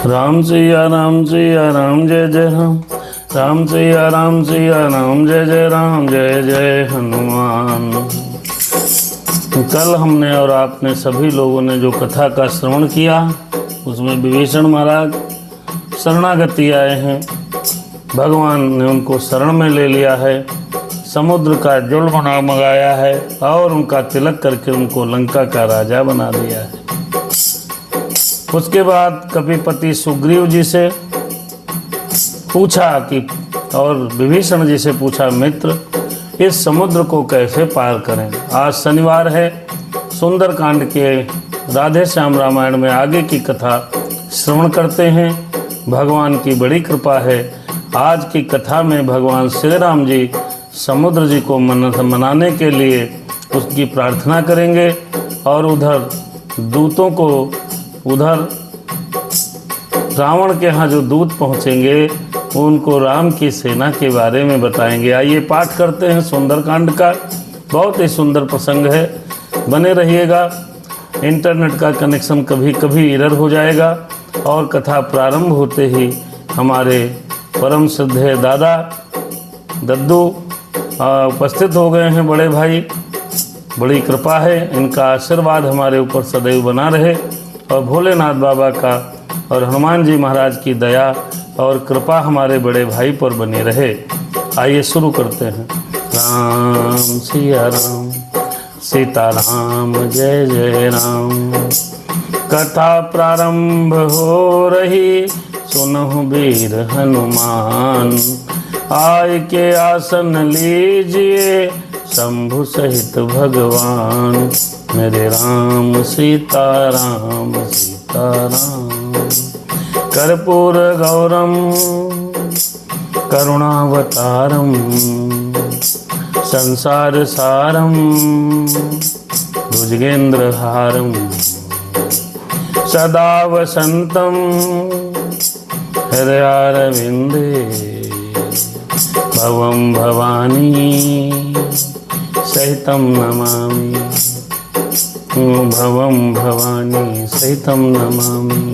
राम सिया राम सिया राम जय जय राम। राम सिया राम जय जय राम जय जय हनुमान। कल हमने और आपने सभी लोगों ने जो कथा का श्रवण किया उसमें विभीषण महाराज शरणागति आए हैं। भगवान ने उनको शरण में ले लिया है, समुद्र का जल मंगाया है और उनका तिलक करके उनको लंका का राजा बना दिया है। उसके बाद कपिपति सुग्रीव जी से पूछा कि और विभीषण जी से पूछा, मित्र इस समुद्र को कैसे पार करें। आज शनिवार है, सुंदर कांड के राधे श्याम रामायण में आगे की कथा श्रवण करते हैं। भगवान की बड़ी कृपा है। आज की कथा में भगवान श्री राम जी समुद्र जी को मनाने के लिए उसकी प्रार्थना करेंगे और उधर दूतों को, उधर रावण के यहाँ जो दूत पहुँचेंगे उनको राम की सेना के बारे में बताएंगे। आइए पाठ करते हैं सुंदरकांड का। बहुत ही सुंदर प्रसंग है, बने रहिएगा। इंटरनेट का कनेक्शन कभी कभी एरर हो जाएगा और कथा प्रारंभ होते ही हमारे परम श्रद्धेय दादा दद्दू उपस्थित हो गए हैं। बड़े भाई, बड़ी कृपा है, इनका आशीर्वाद हमारे ऊपर सदैव बना रहे और भोलेनाथ बाबा का और हनुमान जी महाराज की दया और कृपा हमारे बड़े भाई पर बनी रहे। आइए शुरू करते हैं। राम सिया राम सीता राम जय जय राम। कथा प्रारंभ हो रही, सुनहु वीर हनुमान। आय के आसन लीजिए, शंभु सहित भगवान। मेरे राम सीता राम सीता राम। कर्पूर गौरम करुणावतारम, संसार सारम भुजगेंद्रहारम। सदा वसंतम हृदयारविंदे, भवं भवानी सहितं नमामि। भवं भवानी सहितं नमामि।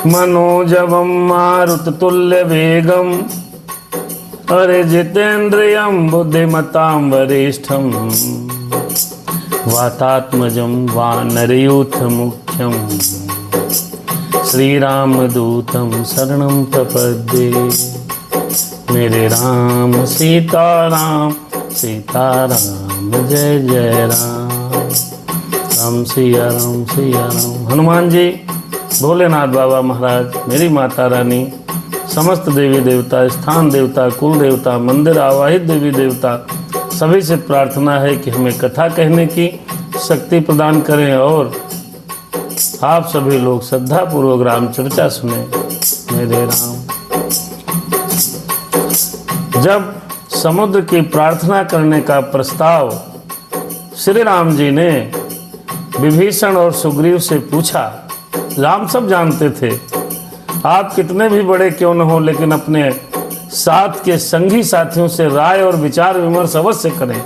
मनोजवं मारुततुल्यवेगं, जितेन्द्रियं बुद्धिमतां वरिष्ठं। वातात्मजं वानरयूथमुख्यं, श्रीरामदूतं शरणं प्रपद्ये। मेरे राम सीताराम जय जय राम। राम सिया राम। हनुमान जी, भोलेनाथ बाबा महाराज, मेरी माता रानी, समस्त देवी देवता, स्थान देवता, कुल देवता, मंदिर आवाहित देवी देवता, सभी से प्रार्थना है कि हमें कथा कहने की शक्ति प्रदान करें और आप सभी लोग श्रद्धापूर्वक राम चर्चा सुने। मेरे राम। जब समुद्र की प्रार्थना करने का प्रस्ताव श्री राम जी ने विभीषण और सुग्रीव से पूछा, राम सब जानते थे आप कितने भी बड़े क्यों न हो, लेकिन अपने साथ के संगी साथियों से राय और विचार विमर्श अवश्य करें।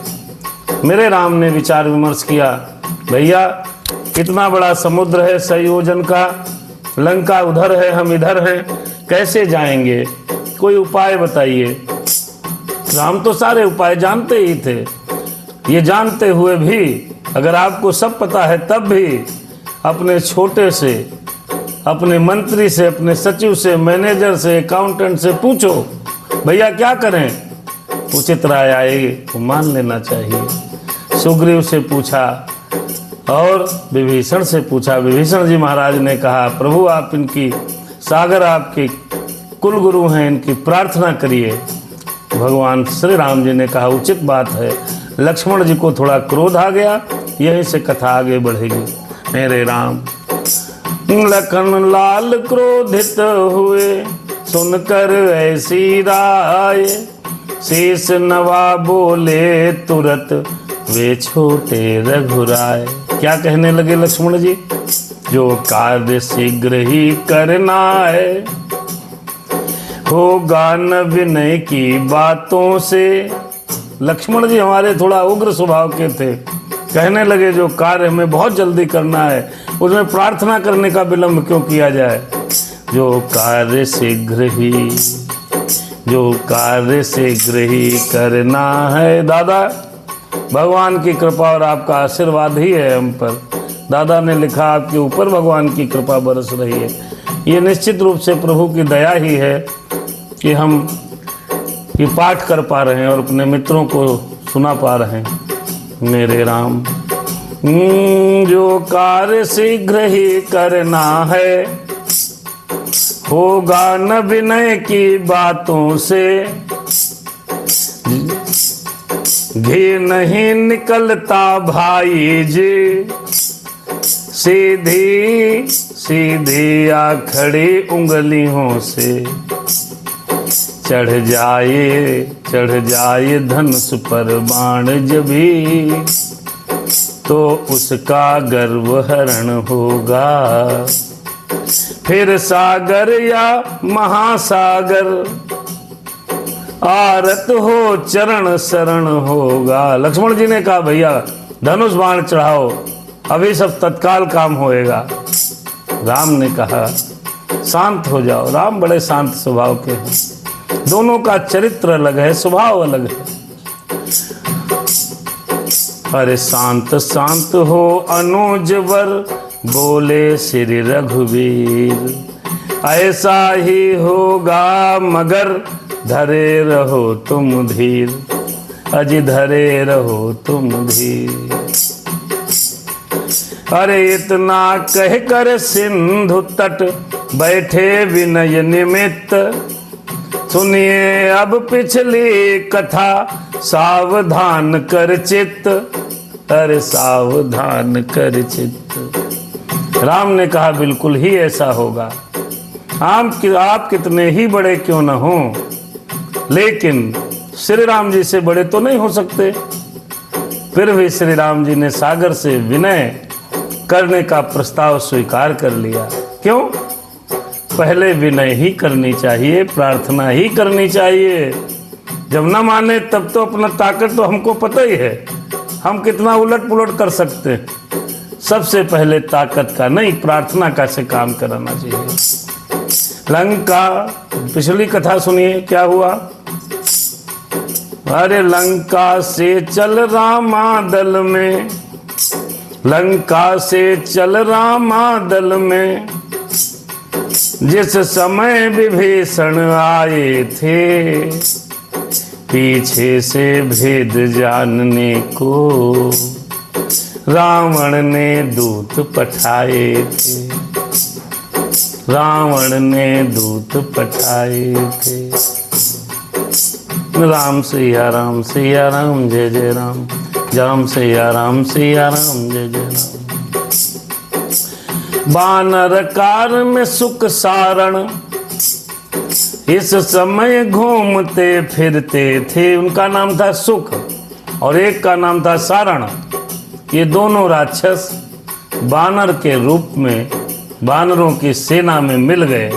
मेरे राम ने विचार विमर्श किया, भैया कितना बड़ा समुद्र है, संयोजन का, लंका उधर है, हम इधर हैं, कैसे जाएंगे, कोई उपाय बताइए। राम तो सारे उपाय जानते ही थे। ये जानते हुए भी अगर आपको सब पता है तब भी अपने छोटे से, अपने मंत्री से, अपने सचिव से, मैनेजर से, अकाउंटेंट से पूछो भैया क्या करें, उचित राय आएगी तो मान लेना चाहिए। सुग्रीव से पूछा और विभीषण से पूछा। विभीषण जी महाराज ने कहा, प्रभु आप इनकी सागर आपके कुल गुरु हैं, इनकी प्रार्थना करिए। भगवान श्री राम जी ने कहा, उचित बात है। लक्ष्मण जी को थोड़ा क्रोध आ गया, यहीं से कथा आगे बढ़ेगी। मेरे राम। लखन लाल क्रोधित हुए, सुनकर ऐसी राय। शेष नवा बोले तुरत, वे छोटे रघुराय। क्या कहने लगे लक्ष्मण जी, जो कार्य शीघ्र ही करना है, होगा न विनय की बातों से। लक्ष्मण जी हमारे थोड़ा उग्र स्वभाव के थे, कहने लगे जो कार्य हमें बहुत जल्दी करना है उसमें प्रार्थना करने का विलंब क्यों किया जाए। जो कार्य शीघ्र ही करना है। दादा, भगवान की कृपा और आपका आशीर्वाद ही है हम पर। दादा ने लिखा आपके ऊपर भगवान की कृपा बरस रही है। ये निश्चित रूप से प्रभु की दया ही है कि हम ये पाठ कर पा रहे हैं और अपने मित्रों को सुना पा रहे हैं। मेरे राम, जो कार्य शीघ्र ही करना है, होगा न विनय की बातों से, घी नहीं निकलता भाई जी, सीधी सीधी आखड़ी उंगलियों से, चढ़ जाए धनुष पर बाण जभी, तो उसका गर्व हरण होगा। फिर सागर या महासागर, आरत हो चरण शरण होगा। लक्ष्मण जी ने कहा भैया धनुष बाण चढ़ाओ, अभी सब तत्काल काम होएगा। राम ने कहा शांत हो जाओ। राम बड़े शांत स्वभाव के हैं। दोनों का चरित्र अलग है, स्वभाव अलग है। अरे शांत शांत हो अनुजवर, बोले श्री रघुवीर, ऐसा ही होगा मगर धरे रहो तुम धीर, अजी धरे रहो तुम धीर। अरे इतना कहकर सिंधु तट बैठे विनय निमित्त, सुनिए अब पिछली कथा, सावधान कर चित्त, अरे सावधान कर चित्त। राम ने कहा बिल्कुल ही ऐसा होगा। आप कितने ही बड़े क्यों न हो, लेकिन श्री राम जी से बड़े तो नहीं हो सकते। फिर भी श्री राम जी ने सागर से विनय करने का प्रस्ताव स्वीकार कर लिया। क्यों? पहले विनय ही करनी चाहिए, प्रार्थना ही करनी चाहिए। जब न माने तब तो अपना ताकत तो हमको पता ही है, हम कितना उलट पुलट कर सकते हैं। सबसे पहले ताकत का नहीं, प्रार्थना का से काम कराना चाहिए। लंका, पिछली कथा सुनिए क्या हुआ। अरे लंका से चल रामा दल में, लंका से चल रामा दल में, जिस समय विभीषण आए थे, पीछे से भेद जानने को रावण ने दूत पठाए थे, रावण ने दूत पठाए थे। राम सिया राम सिया राम जय जय राम, राम सिया राम सिया राम जय जय राम। बानर कार में सुख सारण, इस समय घूमते फिरते थे। उनका नाम था सुख और एक का नाम था सारण। ये दोनों राक्षस बानर के रूप में बानरों की सेना में मिल गए।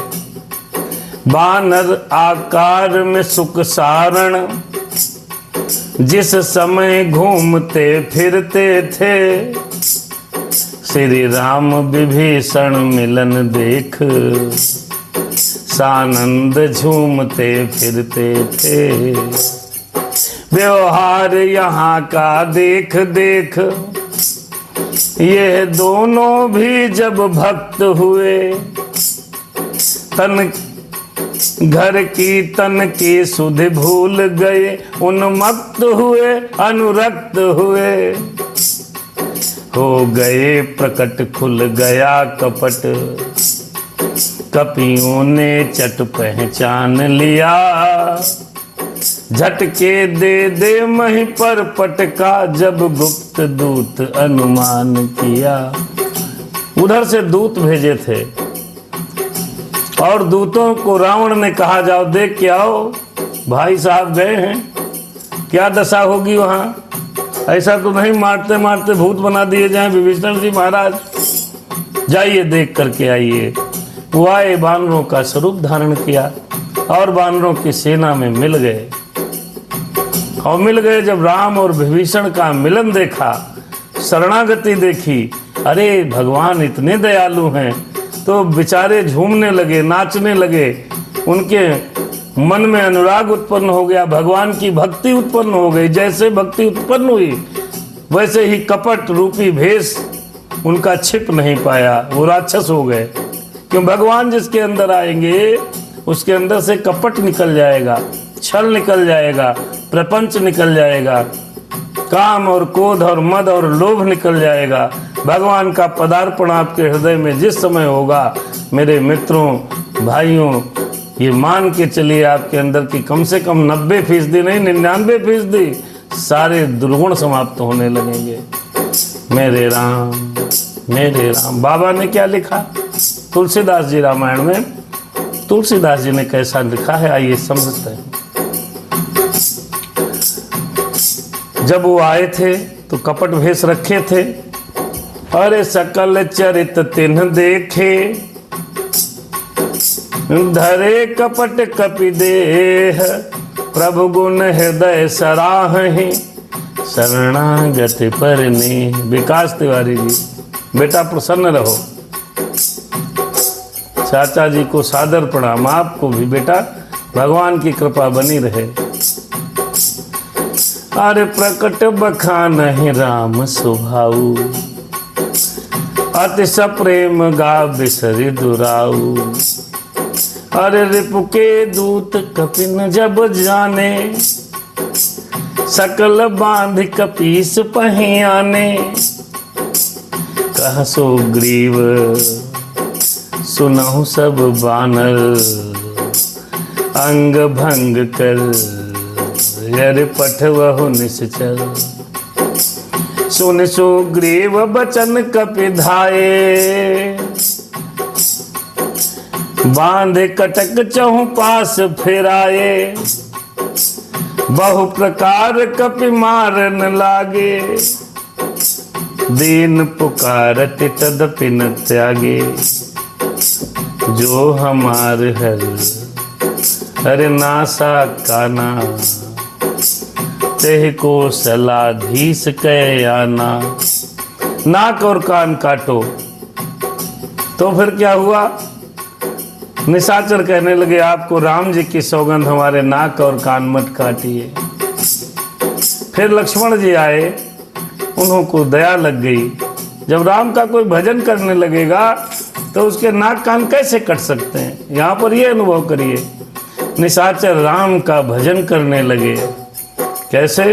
बानर आकार में सुख सारण, जिस समय घूमते फिरते थे, श्री राम विभीषण मिलन देख, सानंद झूमते फिरते थे। व्यवहार यहाँ का देख देख, ये दोनों भी जब भक्त हुए, तन घर की तन की सुध भूल गए, उन्मत्त हुए अनुरक्त हुए, हो गए प्रकट खुल गया कपट, कपियों ने चट पहचान लिया, झटके दे दे मही पर पटका, जब गुप्त दूत अनुमान किया। उधर से दूत भेजे थे और दूतों को रावण ने कहा जाओ देख के आओ, भाई साहब गए हैं, क्या दशा होगी वहाँ। ऐसा तो नहीं मारते मारते भूत बना दिए जाएं विभीषण जी महाराज, जाइए देख करके आइए। वो आए, बानरों का स्वरूप धारण किया और बानरों की सेना में मिल गए। और मिल गए जब राम और विभीषण का मिलन देखा, शरणागति देखी, अरे भगवान इतने दयालु हैं, तो बेचारे झूमने लगे, नाचने लगे। उनके मन में अनुराग उत्पन्न हो गया, भगवान की भक्ति उत्पन्न हो गई। जैसे भक्ति उत्पन्न हुई वैसे ही कपट रूपी भेष उनका छिप नहीं पाया, वो राक्षस हो गए। क्यों? भगवान जिसके अंदर आएंगे उसके अंदर से कपट निकल जाएगा, छल निकल जाएगा, प्रपंच निकल जाएगा, काम और क्रोध और मद और लोभ निकल जाएगा। भगवान का पदार्पण आपके हृदय में जिस समय होगा, मेरे मित्रों, भाइयों, ये मान के चलिए आपके अंदर की कम से कम 90% नहीं 99% सारे दुर्गुण समाप्त होने लगेंगे। मेरे राम, मेरे राम। बाबा ने क्या लिखा तुलसीदास जी रामायण में? तुलसीदास जी ने कैसा लिखा है, आइए समझते हैं। जब वो आए थे तो कपट भेष रखे थे। अरे सकल चरित तिन्ह देखे, धरे कपट कपि देह, प्रभु गुण हृदय सराहि, शरणागति पर नेह। विकास तिवारी जी, बेटा प्रसन्न रहो। चाचा जी को सादर प्रणाम, आपको भी बेटा, भगवान की कृपा बनी रहे। अरे प्रकट बखान है राम स्वभाऊ, अति सप्रेम गा बिसरि दुराऊ। अरे रिपु के दूत कपिन जब जाने, सकल बांध कपीस पहियाने। कह सुग्रीव सुनहु सब बानर, अंग भंग कर यर पठवहु निश्चल। सुन सुग्रीव बचन कपि धाये, बांध कटक चहु पास फिराए। बहु प्रकार कपि मारन लागे, दीन पुकारत तदपि न त्यागे। जो हमार हर हर नासा काना, तेह को सलाधीस कह आना। नाक और कान काटो। तो फिर क्या हुआ? निशाचर कहने लगे, आपको राम जी की सौगंध, हमारे नाक और कान मत काटिए। फिर लक्ष्मण जी आए, उन्हों को दया लग गई। जब राम का कोई भजन करने लगेगा तो उसके नाक कान कैसे कट सकते हैं? यहाँ पर ये अनुभव करिए। निशाचर राम का भजन करने लगे। कैसे?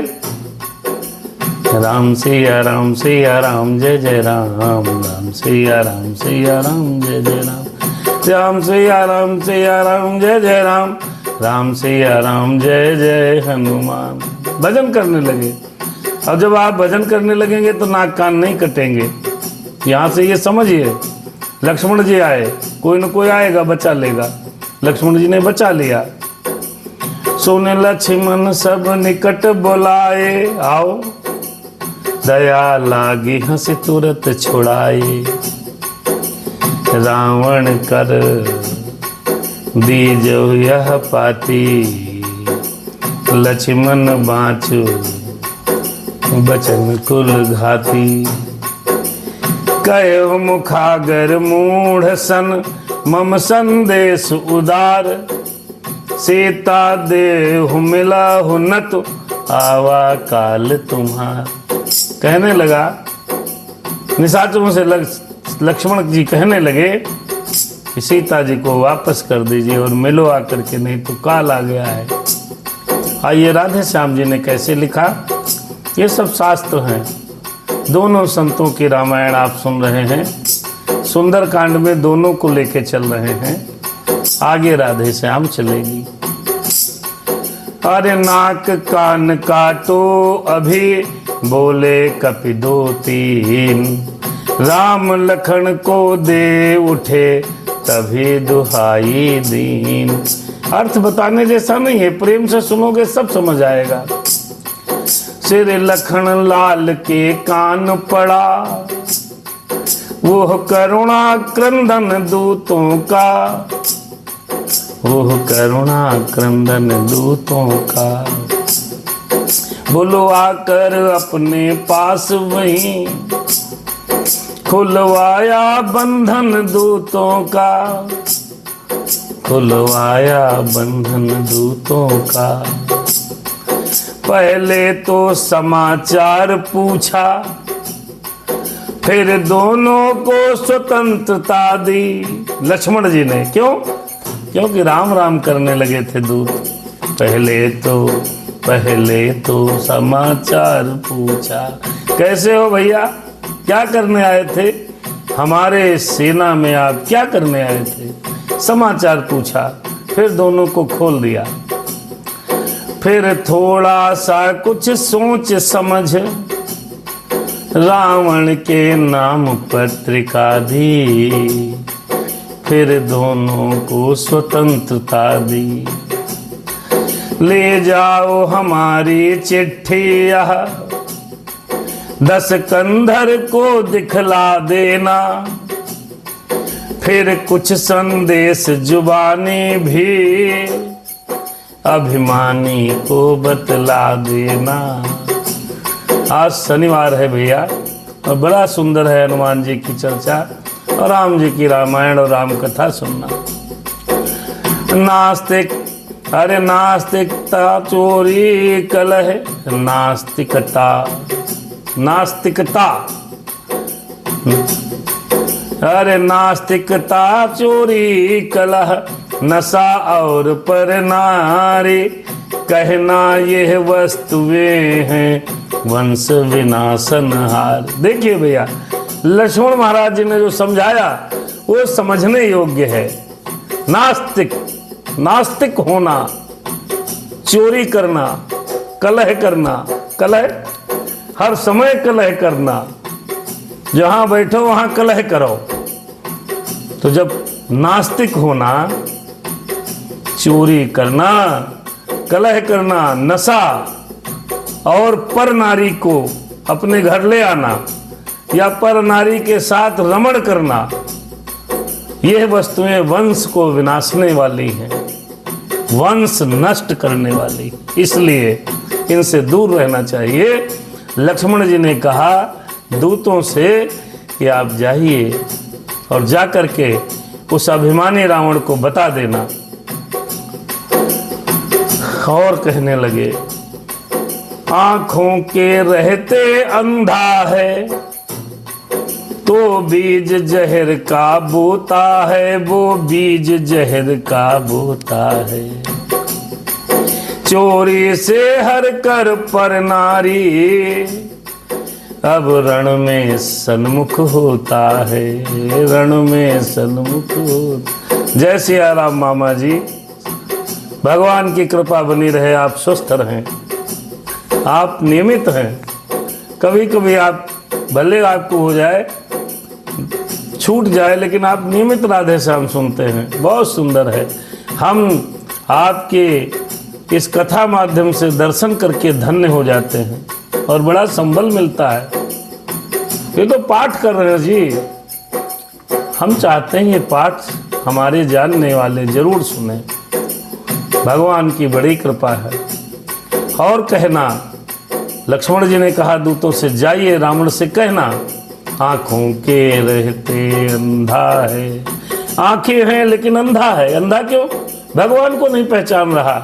राम सिया राम सिया राम जय जय राम, राम सिया राम सिया राम जय जय राम, राम सिया राम सिया राम जय जय राम, राम सिया राम जय जय हनुमान। भजन करने लगे। अब जब आप भजन करने लगेंगे तो नाक कान नहीं कटेंगे। यहाँ से ये समझिए, लक्ष्मण जी आए, कोई न कोई आएगा बचा लेगा। लक्ष्मण जी ने बचा लिया। सुन लक्ष्मण सब निकट बुलाए, आओ दया लागी हंसी तुरंत छुड़ाए। रावण कर दीजो यह पाती, लक्ष्मण बाँचो बचन कुल घाती। कहो मुखागर मूढ़ सन, मम संदेश उदार। सीता देहु मिला हो न तो, आवा काल तुम्हार। कहने लगा, निशाचरों से लक्ष्मण जी कहने लगे कि सीता जी को वापस कर दीजिए और मिलो आकर के, नहीं तो काल आ गया है। आइए राधे श्याम जी ने कैसे लिखा, ये सब शास्त्र हैं। दोनों संतों की रामायण आप सुन रहे हैं। सुंदर कांड में दोनों को लेके चल रहे हैं। आगे राधे श्याम चलेगी। अरे नाक कान काटो अभी, बोले कपि दो तीन। राम लखन को दे उठे, तभी दुहाई दीन। अर्थ बताने जैसा नहीं है, प्रेम से सुनोगे सब समझ आएगा। सिर लखन लाल के कान पड़ा, वो करुणा क्रंदन दूतों का, वो करुणा क्रंदन दूतों का। बुलवा कर अपने पास वहीं खुलवाया बंधन दूतों का, खुलवाया बंधन दूतों का। पहले तो समाचार पूछा, फिर दोनों को स्वतंत्रता दी। लक्ष्मण जी ने, क्यों? क्योंकि राम राम करने लगे थे दूत। पहले तो समाचार पूछा। कैसे हो भैया, क्या करने आए थे? हमारे सेना में आप क्या करने आए थे? समाचार पूछा, फिर दोनों को खोल दिया। फिर थोड़ा सा कुछ सोच समझ रावण के नाम पत्रिका दी, फिर दोनों को स्वतंत्रता दी। ले जाओ हमारी चिट्ठी यह, 10 कंधर को दिखला देना, फिर कुछ संदेश जुबानी भी अभिमानी को बतला देना। आज शनिवार है भैया, और बड़ा सुंदर है हनुमान जी की चर्चा और राम जी की रामायण और राम कथा सुनना। नास्तिक, अरे नास्तिकता चोरी कलह, नास्तिकता, नास्तिकता, अरे नास्तिकता चोरी कलह, नशा और पर नारी, कहना यह वस्तुएं हैं वंश विनाशनहार। देखिए भैया, लक्ष्मण महाराज जी ने जो समझाया वो समझने योग्य है। नास्तिक, नास्तिक होना, चोरी करना, कलह करना, कलह हर समय कलह करना, जहां बैठो वहां कलह करो। तो जब नास्तिक होना, चोरी करना, कलह करना, नशा और पर नारी को अपने घर ले आना या पर नारी के साथ रमण करना, यह वस्तुएं वंश को विनाशने वाली हैं, वंश नष्ट करने वाली। इसलिए इनसे दूर रहना चाहिए। लक्ष्मण जी ने कहा दूतों से कि आप जाइए और जाकर के उस अभिमानी रावण को बता देना। और कहने लगे, आंखों के रहते अंधा है, तो बीज जहर का बोता है, वो बीज जहर का बोता है। चोरी से हर कर पर नारी, अब रण में सन्मुख होता है, रण में सन्मुख होता। जय सिया राम मामा जी, भगवान की कृपा बनी रहे, आप स्वस्थ रहें, आप नियमित हैं। कभी कभी आप भले आपको हो जाए, छूट जाए, लेकिन आप नियमित राधे श्याम सुनते हैं, बहुत सुंदर है। हम आपके इस कथा माध्यम से दर्शन करके धन्य हो जाते हैं और बड़ा संबल मिलता है। ये तो पाठ कर रहे हैं जी, हम चाहते हैं ये पाठ हमारे जानने वाले जरूर सुने। भगवान की बड़ी कृपा है। और कहना, लक्ष्मण जी ने कहा दूतों से, जाइए रावण से कहना, आंखों के रहते अंधा है। आंखें हैं लेकिन अंधा है। अंधा क्यों? भगवान को नहीं पहचान रहा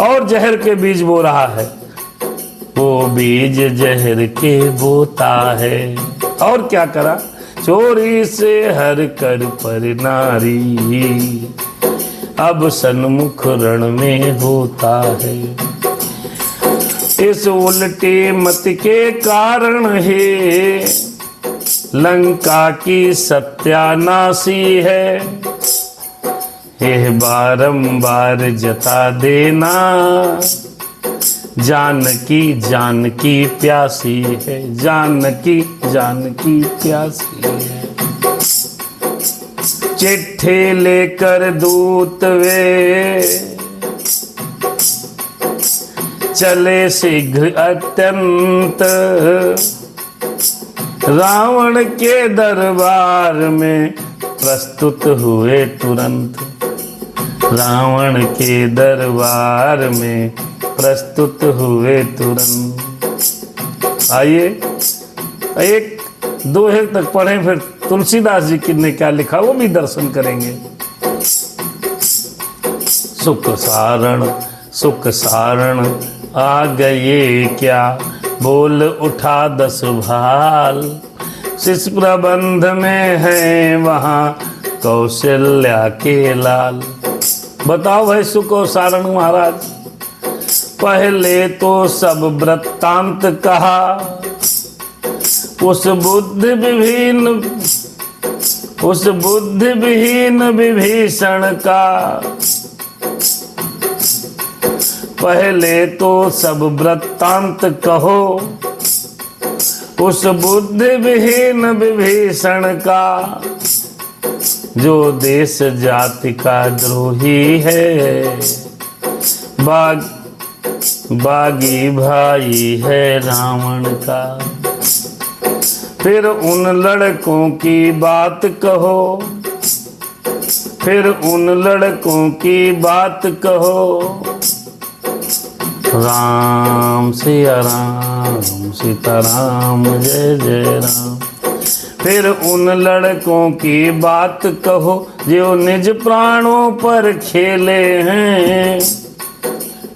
और जहर के बीज बो रहा है। वो बीज जहर के बोता है। और क्या करा? चोरी से हर कर पर नारी, अब सन्मुख रण में होता है। इस उल्टी मत के कारण है, लंका की सत्यानाशी है। यह बारंबार जता देना, जानकी जानकी प्यासी है, जानकी जानकी प्यासी है। चिट्ठी लेकर दूत वे चले शीघ्र अत्यंत, रावण के दरबार में प्रस्तुत हुए तुरंत। रावण के दरबार में प्रस्तुत हुए तुरंत। आइए एक दोहे तक पढ़े, फिर तुलसीदास जी की ने क्या लिखा वो भी दर्शन करेंगे। सुख सारण आ गए क्या, बोल उठा 10 भाल। शिष प्रबंध में है वहाँ कौशल्या के लाल। बताओ भाई सुख और सारण महाराज। पहले तो सब वृत्तांत कहा, उस बुद्धि विहीन विभीषण का। पहले तो सब वृत्तांत कहो, उस बुद्धि विहीन विभीषण का। जो देश जाति का द्रोही है, बागी भाई है रावण का। फिर उन लड़कों की बात कहो, फिर उन लड़कों की बात कहो। राम सिया राम, सीताराम जय जय राम। फिर उन लड़कों की बात कहो, जो निज प्राणों पर खेले हैं।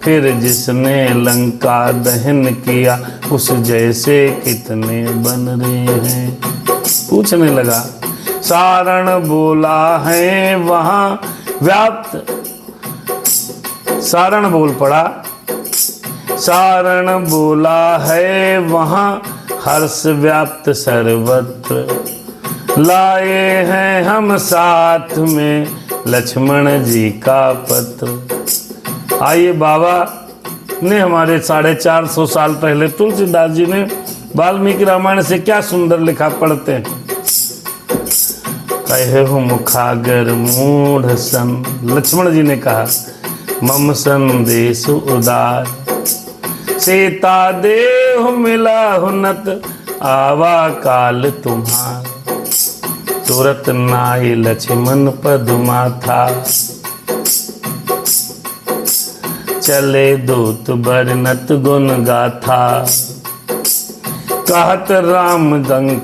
फिर जिसने लंका दहन किया, उस जैसे कितने बन रहे हैं। पूछने लगा, सारण बोला है वहाँ व्याप्त। सारण बोल पड़ा, सारण बोला है वहाँ हर्ष व्याप्त सर्वत्र। लाए हैं हम साथ में लक्ष्मण जी का पत्र। आइए बाबा ने हमारे 450 साल पहले तुलसीदास जी ने वाल्मीकि रामायण से क्या सुंदर लिखा, पढ़ते हैं। कहे हो मुखागर मूढ़ सन, लक्ष्मण जी ने कहा मम संदेश उदार। सीता देह मिला हुनत, आवा काल तुम्हार। तुरत नाई लक्ष्मण पदमा था, चले दूत बरनत गुण गाथा। कहत राम दंक,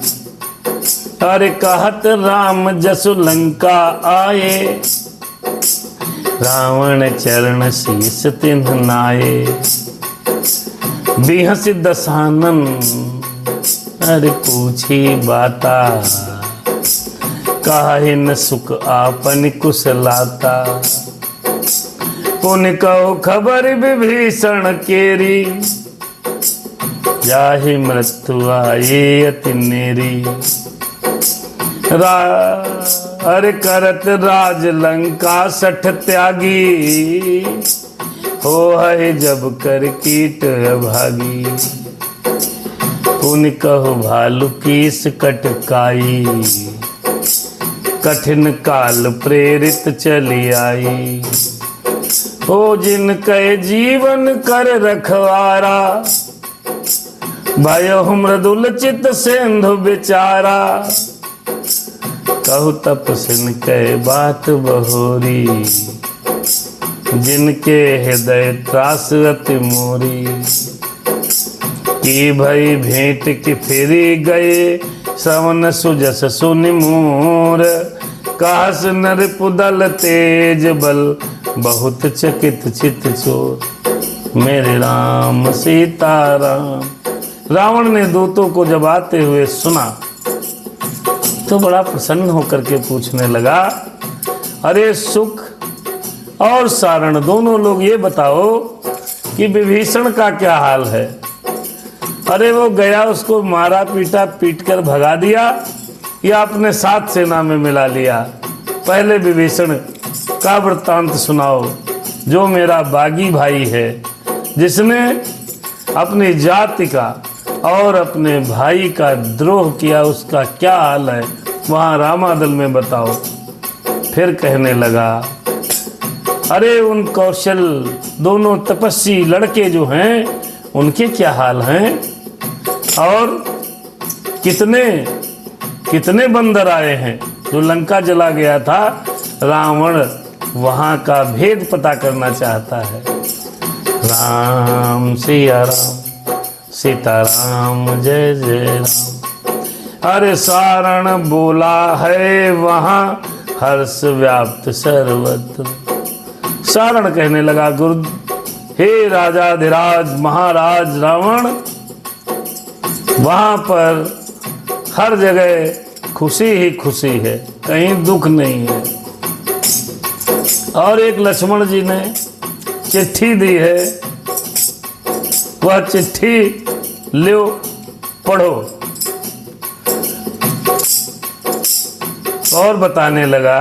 अरे कहत राम जसु लंका आए। रावण चरण शीस तिन्ह नाये। बिहस दसानन, अरे पूछी बाता। काहे न सुख आपन कुशलाता। पुन कहो खबर विभीषण केरी। जाहि मृत्यु आए अति नेरी। अरे करत राज लंका 60 त्यागी। हो है जब कर कीट भागी। पुन कहो भालू कीस कटकाई। कठिन काल प्रेरित चली आई। हो जिनके जीवन कर रखवारा। भयो मृदुल चित सिंधु बिचारा। कहु तपसिन के बात बहोरी। जिनके हृदय त्रास अति मोरी। की भई भेंट की फिरी गए। श्रवण सुजस सुनि मोर। कहस नरपुदल तेज बल। बहुत चकित चित चोर। मेरे राम सीताराम। रावण ने दूतों को जब आते हुए सुना तो बड़ा प्रसन्न होकर के पूछने लगा, अरे सुख और सारण दोनों लोग ये बताओ कि विभीषण का क्या हाल है। अरे वो गया, उसको मारा पीटा, पीट कर भगा दिया या अपने साथ सेना में मिला लिया। पहले विभीषण का वृत्तांत सुनाओ, जो मेरा बागी भाई है, जिसने अपनी जाति का और अपने भाई का द्रोह किया, उसका क्या हाल है वहाँ रामादल में बताओ। फिर कहने लगा, अरे उन कौशल दोनों तपस्वी लड़के जो हैं उनके क्या हाल हैं। और कितने कितने बंदर आए हैं। जो लंका जला गया था, रावण वहाँ का भेद पता करना चाहता है। राम सिया राम, सीताराम जय जय राम। अरे सारण बोला है वहाँ हर्ष व्याप्त सर्वत्र। सारण कहने लगा, गुरु हे राजाधिराज महाराज रावण, वहां पर हर जगह खुशी ही खुशी है, कहीं दुख नहीं है। और एक लक्ष्मण जी ने चिट्ठी दी है, वह चिट्ठी लो पढ़ो। और बताने लगा,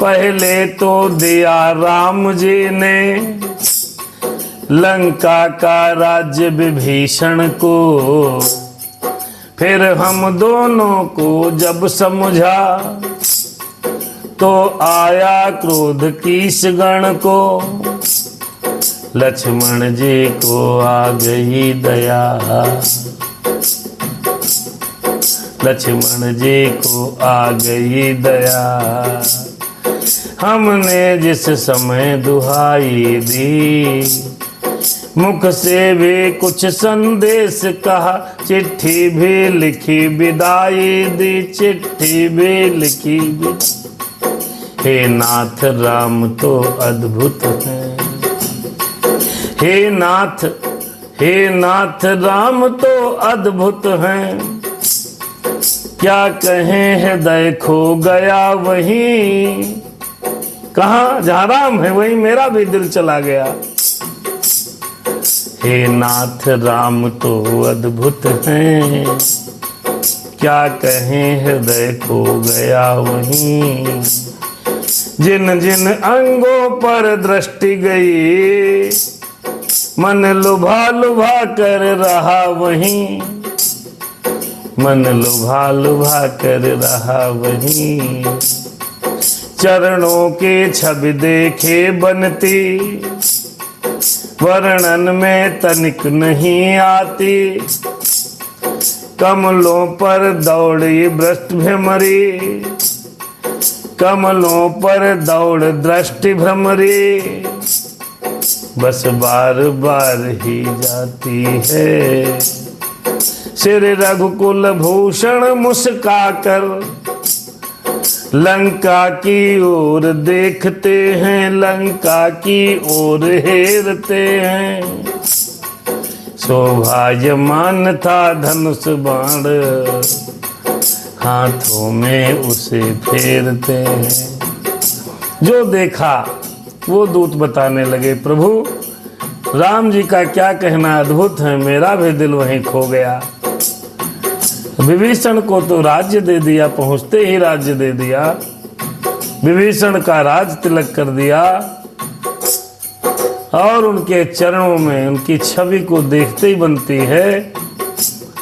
पहले तो दिया राम जी ने लंका का राज्य विभीषण को, फिर हम दोनों को जब समझा तो आया क्रोध कीश गण को। लक्ष्मण जी को आ गई दया, लक्ष्मण जी को आ गई दया। हमने जिस समय दुहाई दी, मुख से भी कुछ संदेश कहा, चिट्ठी भी लिखी विदाई दी, चिट्ठी भी लिखी विदाई। हे नाथ राम तो अद्भुत हैं, हे नाथ राम तो अद्भुत हैं। क्या कहें हृदय खो गया वहीं, कहाँ जहाँ राम है वहीं मेरा भी दिल चला गया। हे नाथ राम तो अद्भुत हैं, क्या कहें हृदय खो गया वहीं। जिन जिन अंगों पर दृष्टि गई, मन लुभा लुभा कर रहा वहीं, मन लुभा लुभा कर रहा वहीं। चरणों के छवि देखे बनती, वर्णन में तनिक नहीं आती। कमलों पर दौड़ी भ्रष्ट भ्रमरी, कमलों पर दौड़ दृष्टि भ्रमरी। बस बार बार ही जाती है, सिर रघुकुल भूषण मुस्का कर लंका की ओर देखते हैं, लंका की ओर हेरते हैं। शोभायमान था धनुष बाण, हाथों में उसे फेरते हैं। जो देखा वो दूत बताने लगे, प्रभु राम जी का क्या कहना अद्भुत है, मेरा भी दिल वहीं खो गया। विभीषण को तो राज्य दे दिया, पहुंचते ही राज्य दे दिया, विभीषण का राज तिलक कर दिया, और उनके चरणों में उनकी छवि को देखते ही बनती है।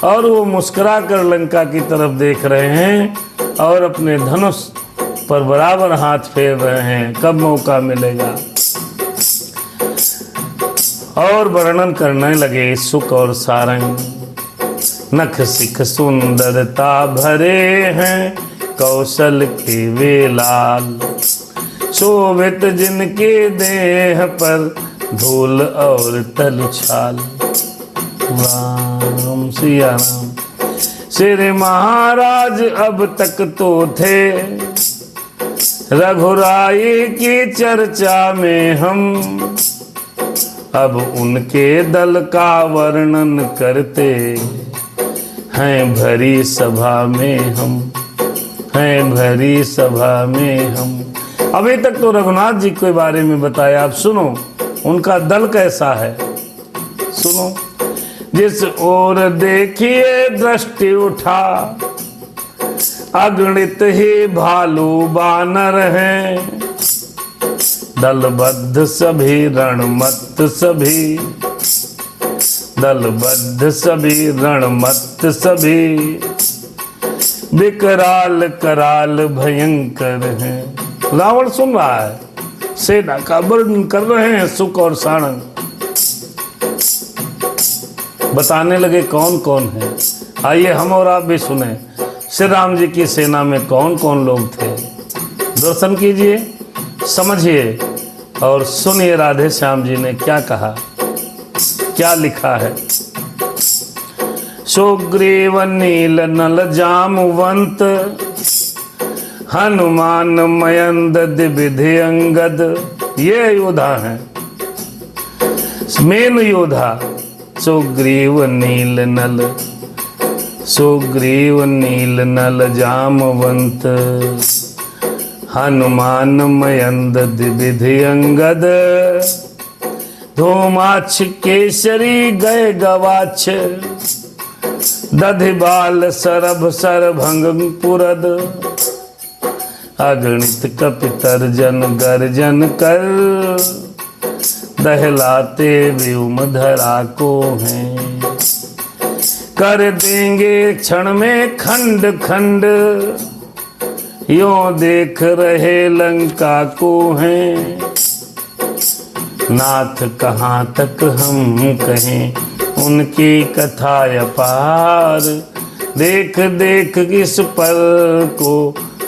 और वो मुस्कुरा कर लंका की तरफ देख रहे हैं और अपने धनुष पर बराबर हाथ फेर रहे हैं, कब मौका मिलेगा। और वर्णन करने लगे सुख और सारंग, नख सिख सुंदरता भरे हैं, कौशल के वे लाल। शोभित जिनके देह पर धूल और तलछाल। राम सिया राम। श्री महाराज अब तक तो थे रघुराई की चर्चा में हम, अब उनके दल का वर्णन करते हैं भरी सभा में हम, हैं भरी सभा में हम। अभी तक तो रघुनाथ जी के बारे में बताया, अब सुनो उनका दल कैसा है, सुनो। जिस ओर देखिए दृष्टि उठा, अगणित ही भालू बानर हैं। दलबद्ध सभी रणमत्त सभी, दलबद्ध सभी रणमत्त सभी। विकराल कराल भयंकर हैं। रावण सुन रहा है, सेना का वर्णन कर रहे हैं सुख और सारंग। बताने लगे कौन कौन है। आइए हम और आप भी सुने, श्री राम जी की सेना में कौन कौन लोग थे। दर्शन कीजिए, समझिए और सुनिए राधे श्याम जी ने क्या कहा, क्या लिखा है। सुग्रीव नील नल जामवंत, हनुमान मयंद दिविधि अंगद। ये योद्धा हैं, मेन योद्धा। सुग्रीव नील नल, सुग्रीव नील नल जामवंत, हनुमान मयंद दिविधि अंगद। धूमाक्ष केसरी गए गवाक्ष, दधिबाल सरभ सरभंग पुरद। अगणित कपितर्जन गर्जन कर, दहलाते व्योम धरा को हैं। कर देंगे क्षण में खंड खंड, यों देख रहे लंका को हैं। नाथ कहाँ तक हम कहें उनकी कथा अपार, देख देख किस पर को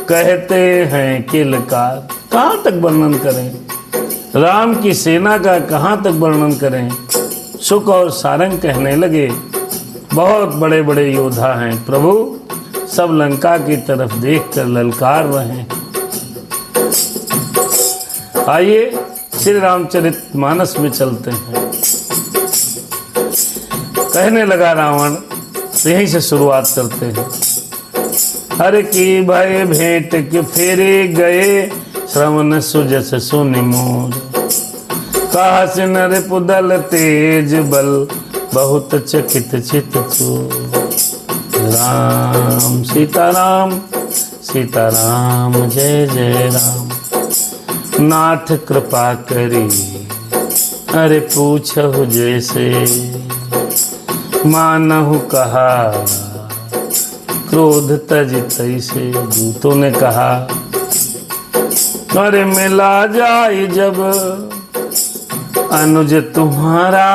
कहते हैं किलकार। कहाँ तक वर्णन करें राम की सेना का, कहाँ तक वर्णन करें। सुख और सारंग कहने लगे, बहुत बड़े बड़े योद्धा हैं प्रभु, सब लंका की तरफ देखकर ललकार रहे हैं। आइए श्री रामचरितमानस में चलते हैं। कहने लगा रावण, तो यहीं से शुरुआत करते हैं। हर की भय भेंट के फेरे गए, श्रवण सुजस सुनि मोर। कहा से नर पुदल तेज बल, बहुत चकित चित चोर। राम सीताराम सीताराम जय जय राम। नाथ कृपा करी अरे पूछहु जैसे, मानहु कहा क्रोध तज तैसे। दूतों ने कहा, अरे मिला जाए जब अनुज तुम्हारा,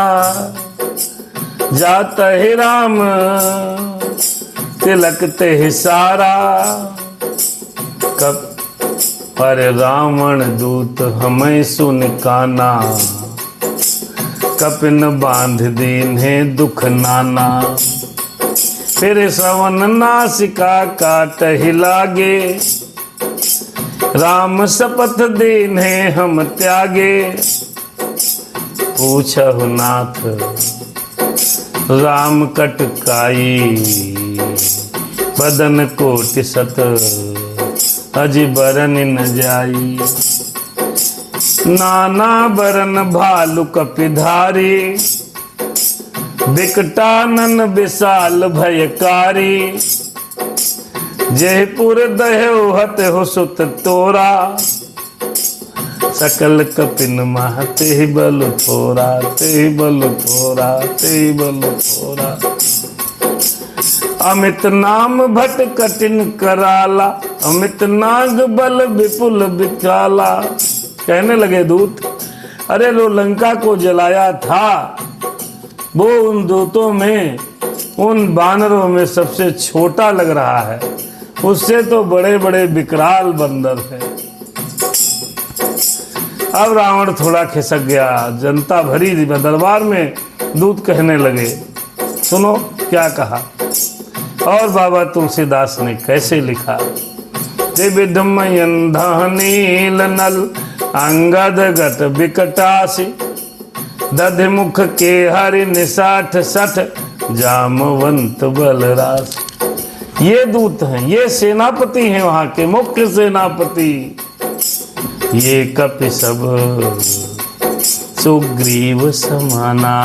जाता है राम तिलकते ही सारा। कब पर रावण दूत हमें सुन काना, कपिन बांध दीन है दुख नाना। फिर श्रवण नासिका काट ही लागे, राम शपथ दीन है हम त्यागे। पूछहु नाथ राम कटकाई, बदन कोटि सत अजि बरन न जाई। नाना बरन भालु कपिधारी, विकटानन विशाल भयकारी। जयपुर दह्यो हत हो सुत तोरा, सकल कपिन मह ते बल थोरा, ते बल थोरा, ते बल थोरा। अमित नाम भट कठिन कराला, अमित नाग बल विपुल विकाला। कहने लगे दूत, अरे लो लंका को जलाया था, वो उन दूतों में, उन बानरों में सबसे छोटा लग रहा है, उससे तो बड़े बड़े विकराल बंदर है। अब रावण थोड़ा खिसक गया, जनता भरी दरबार में। दूत कहने लगे, सुनो क्या कहा। और बाबा तुलसीदास ने कैसे लिखा। दिविधमयन नील नल, अंगद गत विकटासी। दधिमुख के हरि निसाठ सठ, जामवंत बलरास। ये दूत हैं, ये सेनापति हैं वहां के मुख्य सेनापति। ये कपि सब सुग्रीव समाना,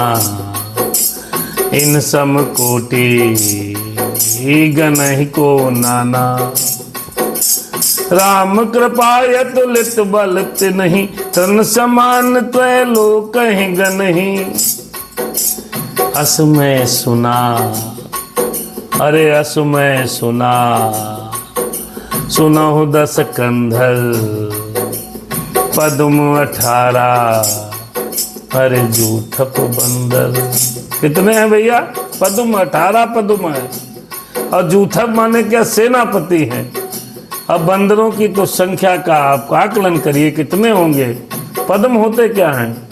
इन सम कोटि गनहि को नाना। राम कृपाय तुलित बल तिन्हि, तन समान त्रैलोक गनहि। असमय सुना, अरे असमय सुना, सुनहु 10 कंधर पद्म 18, अरे जूठप बंदर। कितने हैं भैया? पद्म 18 पद्म है। और जूठप माने क्या? सेनापति हैं। अब बंदरों की तो संख्या का आप आकलन करिए कितने होंगे। पद्म होते क्या हैं?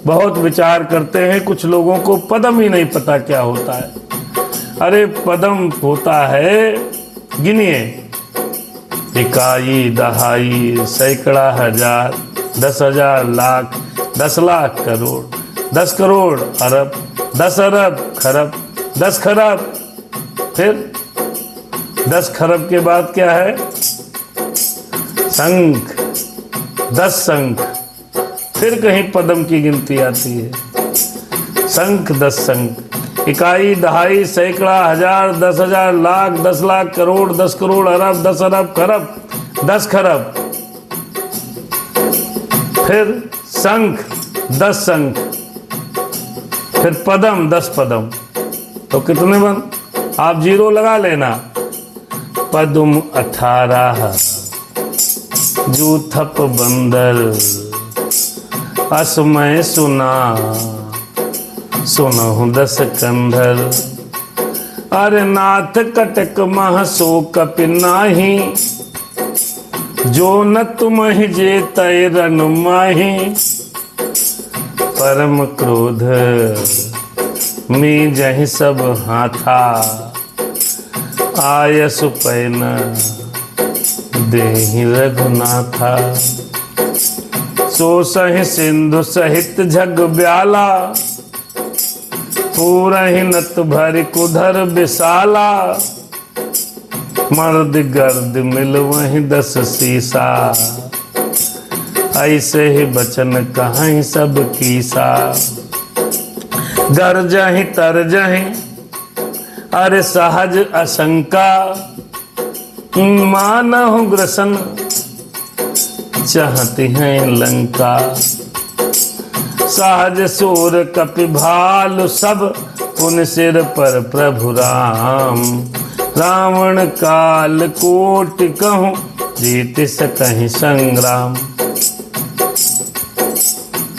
बहुत विचार करते हैं, कुछ लोगों को पद्म ही नहीं पता क्या होता है। अरे पद्म होता है, गिनिए, इकाई, दहाई, सैकड़ा, हजार, 10,000, लाख, 10 लाख, करोड़, 10 करोड़, अरब, 10 अरब, खरब, 10 खरब, फिर 10 खरब के बाद क्या है? शंख, 10 शंख, फिर कहीं पद्म की गिनती आती है। शंख, 10 शंख, इकाई, दहाई, सैकड़ा, हजार, 10,000, लाख, 10 लाख, करोड़, 10 करोड़, अरब, 10 अरब, खरब, 10 खरब, फिर शंख, 10 शंख, फिर पद्म, 10 पद्म। तो कितने बन? आप 0 लगा लेना। पद्म 18, जूथप बंदर, असमय सुना, सुनहु 10 कंधर। अरे नाथ कटक मह सो कपि नाही, जो न तुम ही जे तय रन माही। परम क्रोध मी जहि सब हाथा, आयस पैन देहि रघुनाथा। सो सहि सिंधु सहित जग ब्याला, पूरहि नत भरि कुधर विशाला। मर्द गर्द मिल वही 10 सीसा, ऐसे ही बचन कहीं सब कीसा। गरजहि तरजहि अरे सहज आशंका, मानहु ग्रसन चाहती हैं लंका। सहज सूर कपि भालु सब, पुन सिर पर प्रभु राम। रावण काल कोट कहूँ, जीत सकहीं संग्राम।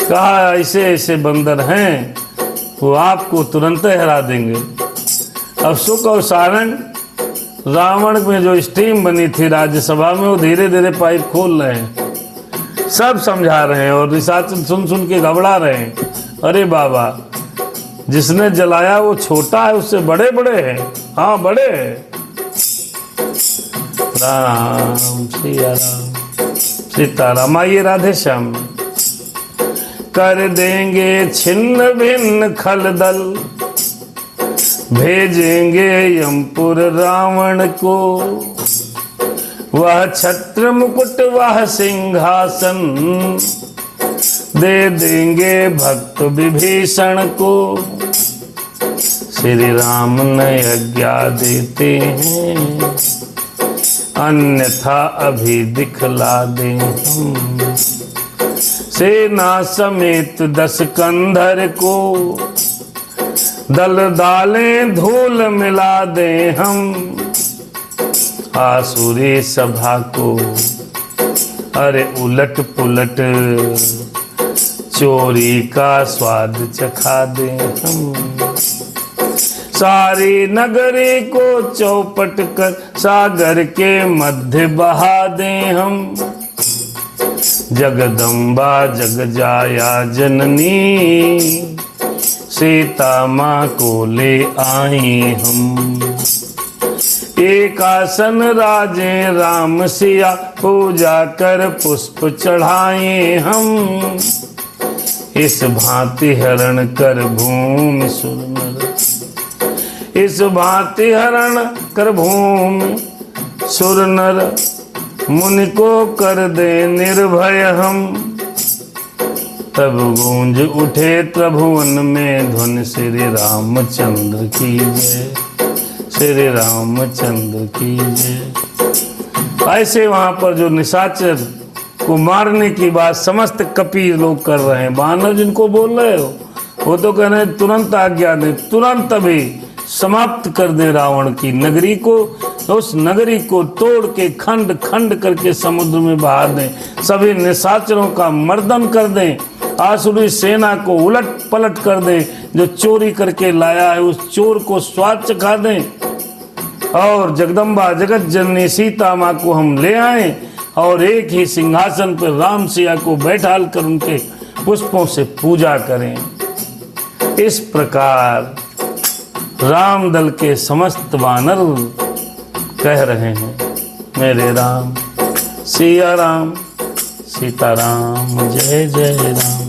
कहा ऐसे ऐसे बंदर हैं, वो आपको तुरंत हरा देंगे। अब सुख और सारंग, रावण में जो स्टीम बनी थी राज्यसभा में, वो धीरे धीरे पाइप खोल रहे हैं, सब समझा रहे हैं और रिसार्च सुन सुन के घबरा रहे हैं। अरे बाबा, जिसने जलाया वो छोटा है, उससे बड़े बड़े हैं। हाँ बड़े हैं। राम सिया राम, सीताराम। आइए राधे श्याम। कर देंगे छिन्न भिन्न खलदल, भेजेंगे यमपुर रावण को। वह छत्र मुकुट वह सिंहासन, दे देंगे भक्त विभीषण को। श्री राम ने आज्ञा देते हैं, अन्यथा अभी दिखला दें हम। सेना समेत 10 कंधर को, दल डालें धूल मिला दें हम। आसुरी सभा को अरे उलट पुलट, चोरी का स्वाद चखा दें हम। सारी नगरी को चौपट कर, सागर के मध्य बहा दें हम। जगदम्बा जग जाया जननी, सीता माँ को ले आए हम। एक आसन राजे राम सिया, पूजा कर पुष्प चढ़ाए हम। इस भांति हरण कर भूमि सुर नर, इस भांति हरण कर भूमि सुर नर। मुनि को कर दे निर्भय हम, तब गूंज उठे त्रिभुवन में ध्वनि। श्री रामचंद्र की जय, श्री रामचंद्र की जय। ऐसे वहां पर जो निशाचर को मारने की बात समस्त कपि लोग कर रहे हैं। वानर जिनको बोल रहे हो, वो तो कह रहे हैं तुरंत आज्ञा दे, तुरंत अभी समाप्त कर दे रावण की नगरी को। उस नगरी को तोड़ के खंड खंड करके समुद्र में बहा दें। सभी निशाचरों का मर्दन कर दें। आसुरी सेना को उलट पलट कर दें। जो चोरी करके लाया है उस चोर को स्वाद चखा दें। और जगदम्बा जगत जननी सीता माँ को हम ले आए और एक ही सिंहासन पर राम सिया को बैठाल कर उनके पुष्पों से पूजा करें। इस प्रकार राम दल के समस्त वानर कह रहे हैं, मेरे राम सिया राम सीताराम जय जय राम।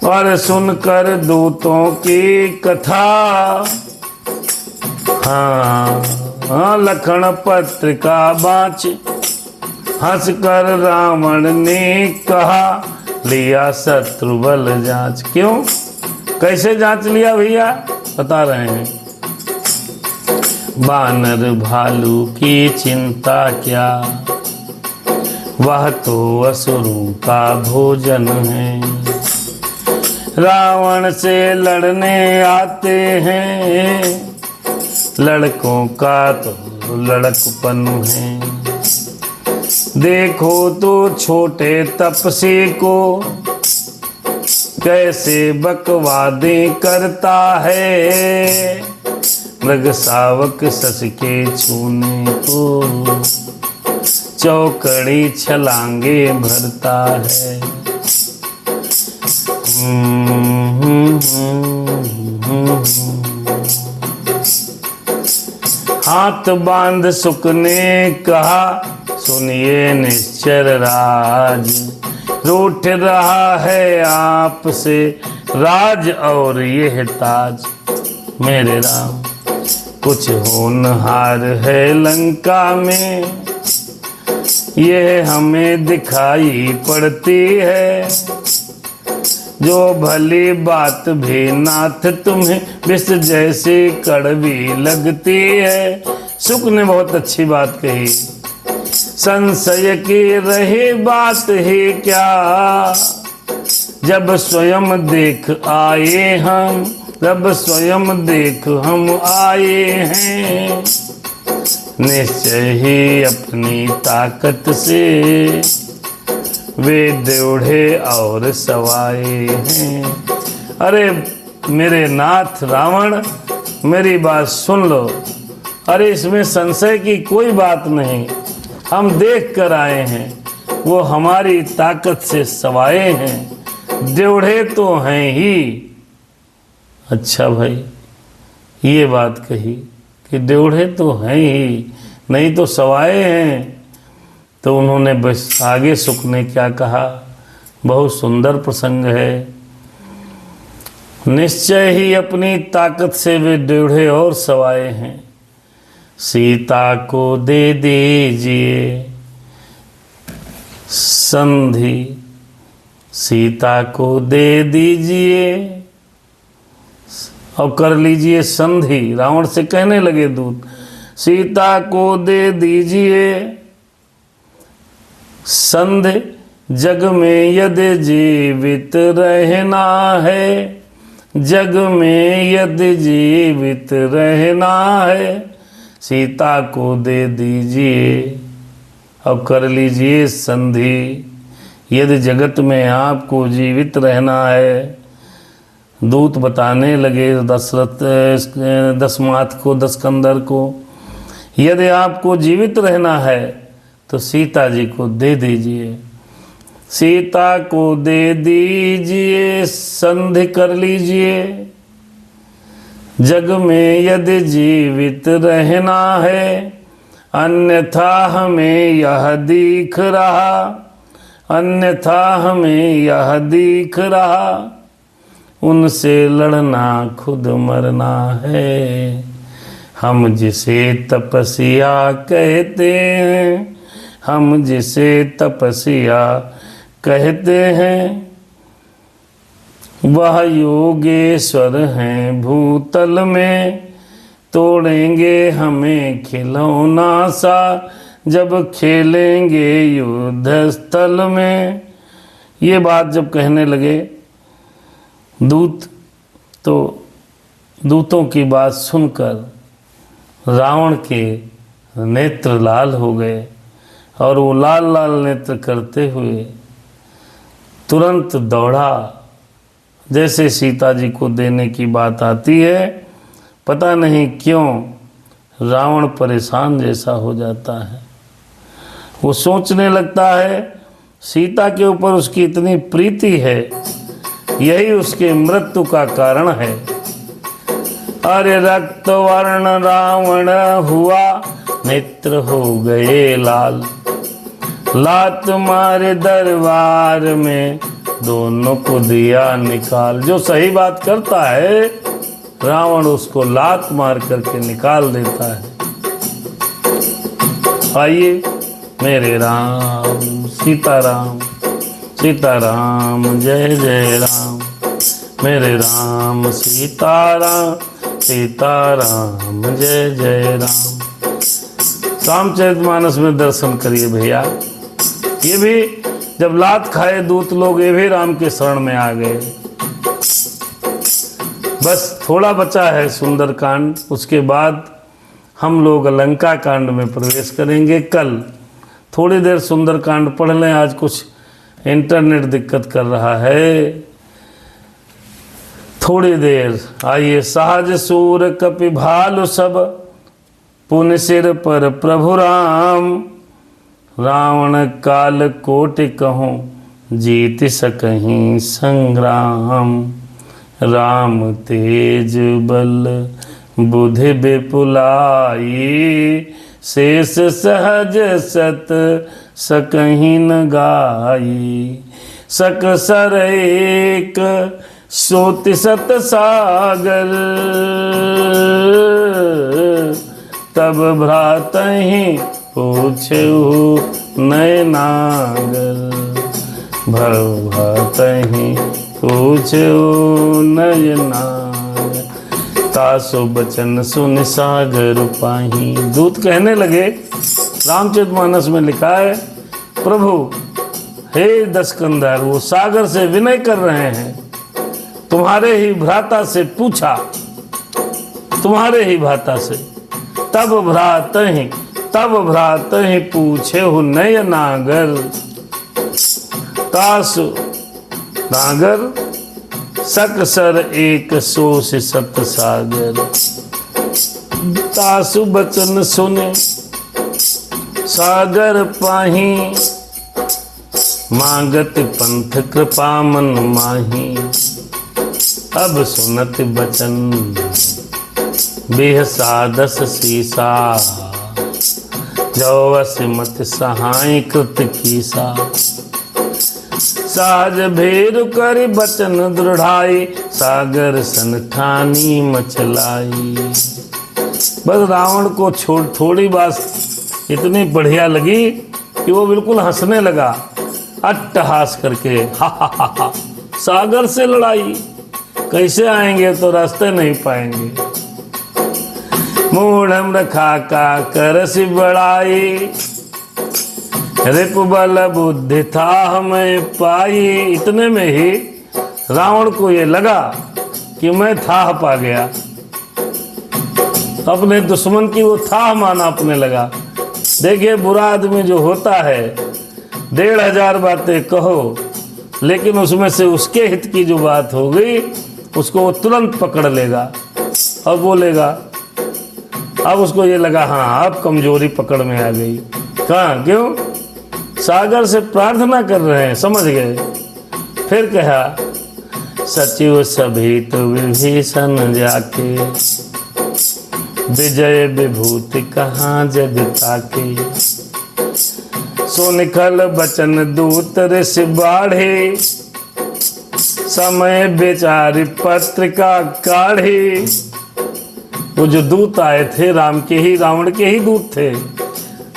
और सुनकर दूतों की कथा, हाँ लखन पत्रिका बाँच, हंसकर रावण ने कहा लिया शत्रु बल जांच। क्यों, कैसे जांच लिया भैया, बता रहे हैं। बानर भालू की चिंता क्या, वह तो असुरों का भोजन है। रावण से लड़ने आते हैं, लड़कों का तो लड़कपन है। देखो तो छोटे तपसी को कैसे बकवादें करता है। मृग शावक सस के छूने को चौकड़ी छलांगे भरता है। हाथ बांध सुख ने कहा सुनिए निश्चर राज, रूठ रहा है आपसे राज और यह ताज। मेरे राम कुछ होनहार है लंका में, यह हमें दिखाई पड़ती है। जो भली बात भी नाथ तुम्हें विष जैसी कड़वी लगती है। सुख ने बहुत अच्छी बात कही, संशय की रही बात ही क्या, जब स्वयं देख आए हम, जब स्वयं देख हम आए हैं। निश्चय ही अपनी ताकत से वे दौड़े और सवाए हैं। अरे मेरे नाथ रावण, मेरी बात सुन लो। अरे इसमें संशय की कोई बात नहीं, हम देख कर आए हैं, वो हमारी ताकत से सवाए हैं, दौड़े तो हैं ही। अच्छा भाई, ये बात कही कि दौड़े तो हैं ही, नहीं तो सवाए हैं। तो उन्होंने बस आगे सुख ने क्या कहा, बहुत सुंदर प्रसंग है। निश्चय ही अपनी ताकत से वे दौड़े और सवाए हैं। सीता को दे दीजिए संधि, सीता को दे दीजिए और कर लीजिए संधि। रावण से कहने लगे दूत, सीता को दे दीजिए संधि, जग में यदि जीवित रहना है, जग में यदि जीवित रहना है। सीता को दे दीजिए और कर लीजिए संधि, यदि जगत में आपको जीवित रहना है। दूत बताने लगे दशरथ दशमाथ को, दशकंदर को, यदि आपको जीवित रहना है तो सीता जी को दे दीजिए, सीता को दे दीजिए संधि कर लीजिए। जग में यदि जीवित रहना है, अन्यथा हमें यह दिख रहा, अन्यथा हमें यह दिख रहा, उनसे लड़ना खुद मरना है। हम जिसे तपस्या कहते हैं, हम जिसे तपस्या कहते हैं, वह योगेश्वर हैं भूतल में। तोड़ेंगे हमें खिलौना सा, जब खेलेंगे युद्ध स्थल में। ये बात जब कहने लगे दूत, तो दूतों की बात सुनकर रावण के नेत्र लाल हो गए और वो लाल लाल नेत्र करते हुए तुरंत दौड़ा। जैसे सीता जी को देने की बात आती है, पता नहीं क्यों रावण परेशान जैसा हो जाता है। वो सोचने लगता है सीता के ऊपर उसकी इतनी प्रीति है, यही उसके मृत्यु का कारण है। अरे रक्त वर्ण रावण हुआ, नेत्र हो गए लाल, लात मारे दरबार में, दोनों को दिया निकाल। जो सही बात करता है रावण उसको लात मार करके निकाल देता है। आइए मेरे राम सीताराम, सीताराम जय जय राम, मेरे राम सीताराम, सीताराम जय जय राम। रामचरितमानस में दर्शन करिए भैया। ये भी जब लात खाए दूत लोग, ये भी राम के शरण में आ गए। बस थोड़ा बचा है सुंदरकांड, उसके बाद हम लोग लंका कांड में प्रवेश करेंगे। कल थोड़ी देर सुंदरकांड पढ़ लें, आज कुछ इंटरनेट दिक्कत कर रहा है। थोड़ी देर आइए। सहज सूर कपि भालु सब, पुन सिर पर प्रभु राम, रावण काल कोटि कहूँ, जीत सकहीं संग्राम, राम तेज बल बुद्धि विपुलाई, शेष सहज सत सकहीं न गाई, सकसर एक सोति सत सागर, तब भ्रातहि पूछहु नय नागर, भ्रातहि पूछहु नय नागर, तासु बचन सुन सागर पाही। दूत कहने लगे, रामचरितमानस में लिखा है, प्रभु हे दशकंधर, वो सागर से विनय कर रहे हैं, तुम्हारे ही भ्राता से पूछा, तुम्हारे ही भ्राता से। तब भ्रातहि पूछे हो नय नागर, तासु नागर सकसर एक सोस सत सागर, तासु बचन सुने सागर पाही, मांगत पंथ कृपा मन माही, अब सुनत बचन बेहसादस सीसा, जो असमत सहाय कृत कीसा, साज भेरु कर बचन दृढ़ाई, सागर सन ठानी मचलाई। बस रावण को थोड़ी बात इतनी बढ़िया लगी कि वो बिल्कुल हंसने लगा, अट्टहास करके, हा हा हा हा, सागर से लड़ाई, कैसे आएंगे, तो रास्ते नहीं पाएंगे। मूढ़म रखा का करसि बड़ाई, रिपु बल बुद्धि था हमें पाई। इतने में ही रावण को ये लगा कि मैं थाह पा गया, अपने दुश्मन की वो थाह माना अपने लगा। देखिए बुरा आदमी जो होता है 1500 बातें कहो, लेकिन उसमें से उसके हित की जो बात हो गई उसको वो तुरंत पकड़ लेगा और बोलेगा। अब उसको ये लगा, हाँ अब कमजोरी पकड़ में आ गई। कहाँ, क्यों? सागर से प्रार्थना कर रहे हैं, समझ गए। फिर कहा, सचिव सभी तो विभीषण जाके, विजय विभूति कहाँ जग ताके, सो निखल बचन दूत ऋषि बाढ़े, समय बेचारी पत्रिका काढ़े। वो जो दूत आए थे रावण के ही दूत थे।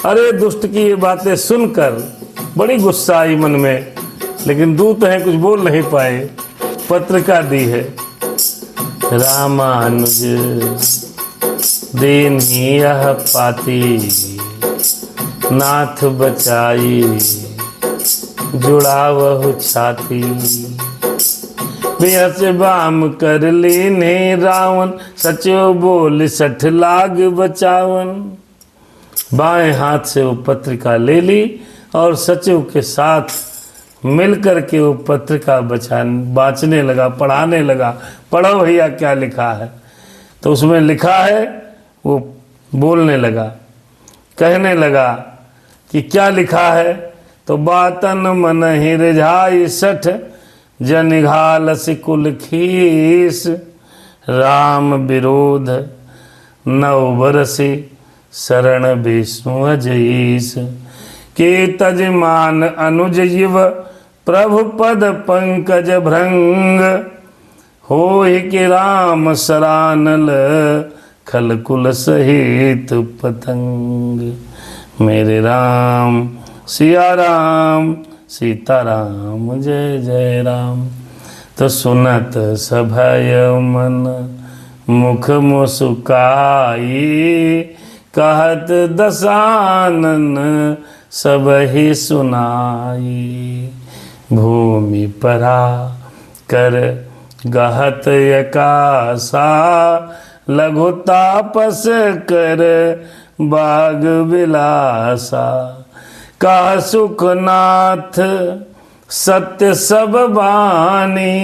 अरे दुष्ट की ये बातें सुनकर बड़ी गुस्सा आई मन में, लेकिन दूत हैं कुछ बोल नहीं पाए। पत्रिका दी है, रामानुज दीन ही यह पाती, नाथ बचाई जुड़ा वह छाती, बिहस बाम कर लीने रावण, सचो बोल 60 लाग बचावन। बाएं हाथ से वो पत्रिका ले ली और सचिव के साथ मिलकर के वो पत्रिका बाँचने लगा, पढ़ाने लगा। पढ़ो भैया क्या लिखा है। तो उसमें लिखा है, वो बोलने लगा, कहने लगा कि क्या लिखा है। तो बातन मन ही रिझाई सठ, जनिघाल सिकुल खीस, राम विरोध नव बरसी, शरण विष्णु अजईस। के तजमान अनुज युव, प्रभु पद पंकज भृंग, होय के राम सरानल, खलकुल सहित पतंग। मेरे राम सिया राम, सीताराम जय जय राम। तो सुनत सभय मन, मुख मुस्काई, कहत दसानन सबहि सुनाई। भूमि परा कर गहत यकासा, लघु तापस कर बाग विलासा। का सुखनाथ सत्य सब बानी,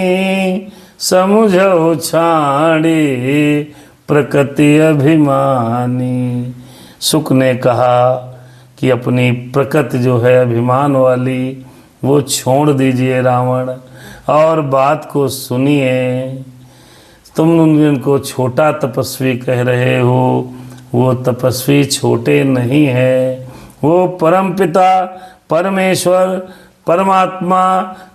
समुझो छाड़ी प्रकृति अभिमानी। सुख ने कहा कि अपनी प्रकृति जो है अभिमान वाली, वो छोड़ दीजिए रावण, और बात को सुनिए। तुम उनको छोटा तपस्वी कह रहे हो, वो तपस्वी छोटे नहीं है, वो परमपिता परमेश्वर परमात्मा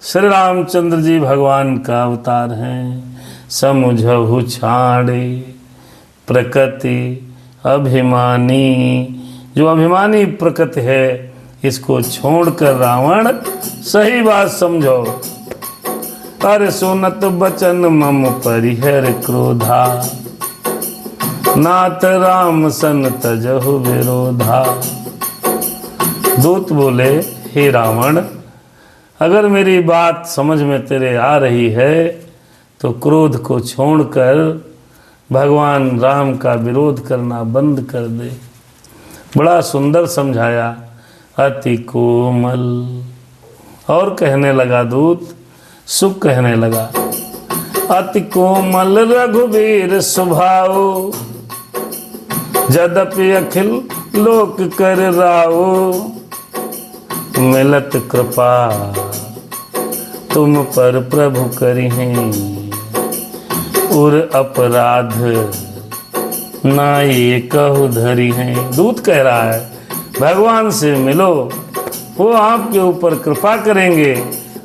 श्री रामचंद्र जी भगवान का अवतार हैं। समुझहु छाड़े प्रकृति अभिमानी, जो अभिमानी प्रकृति है इसको छोड़कर रावण सही बात समझो। अरे सुनत बचन मम परिहर क्रोधा, नाथ राम सन तजहु विरोधा। दूत बोले, हे रावण, अगर मेरी बात समझ में तेरे आ रही है तो क्रोध को छोड़कर भगवान राम का विरोध करना बंद कर दे। बड़ा सुंदर समझाया, अति कोमल। और कहने लगा दूत, सुख कहने लगा, अति कोमल रघुवीर स्वभाव, यद्यपि अखिल लोक कर राओ। मिलत कृपा तुम पर प्रभु करिहें, उर अपराध ना ये कहु धरी हैं। दूत कह रहा है, भगवान से मिलो, वो आपके ऊपर कृपा करेंगे।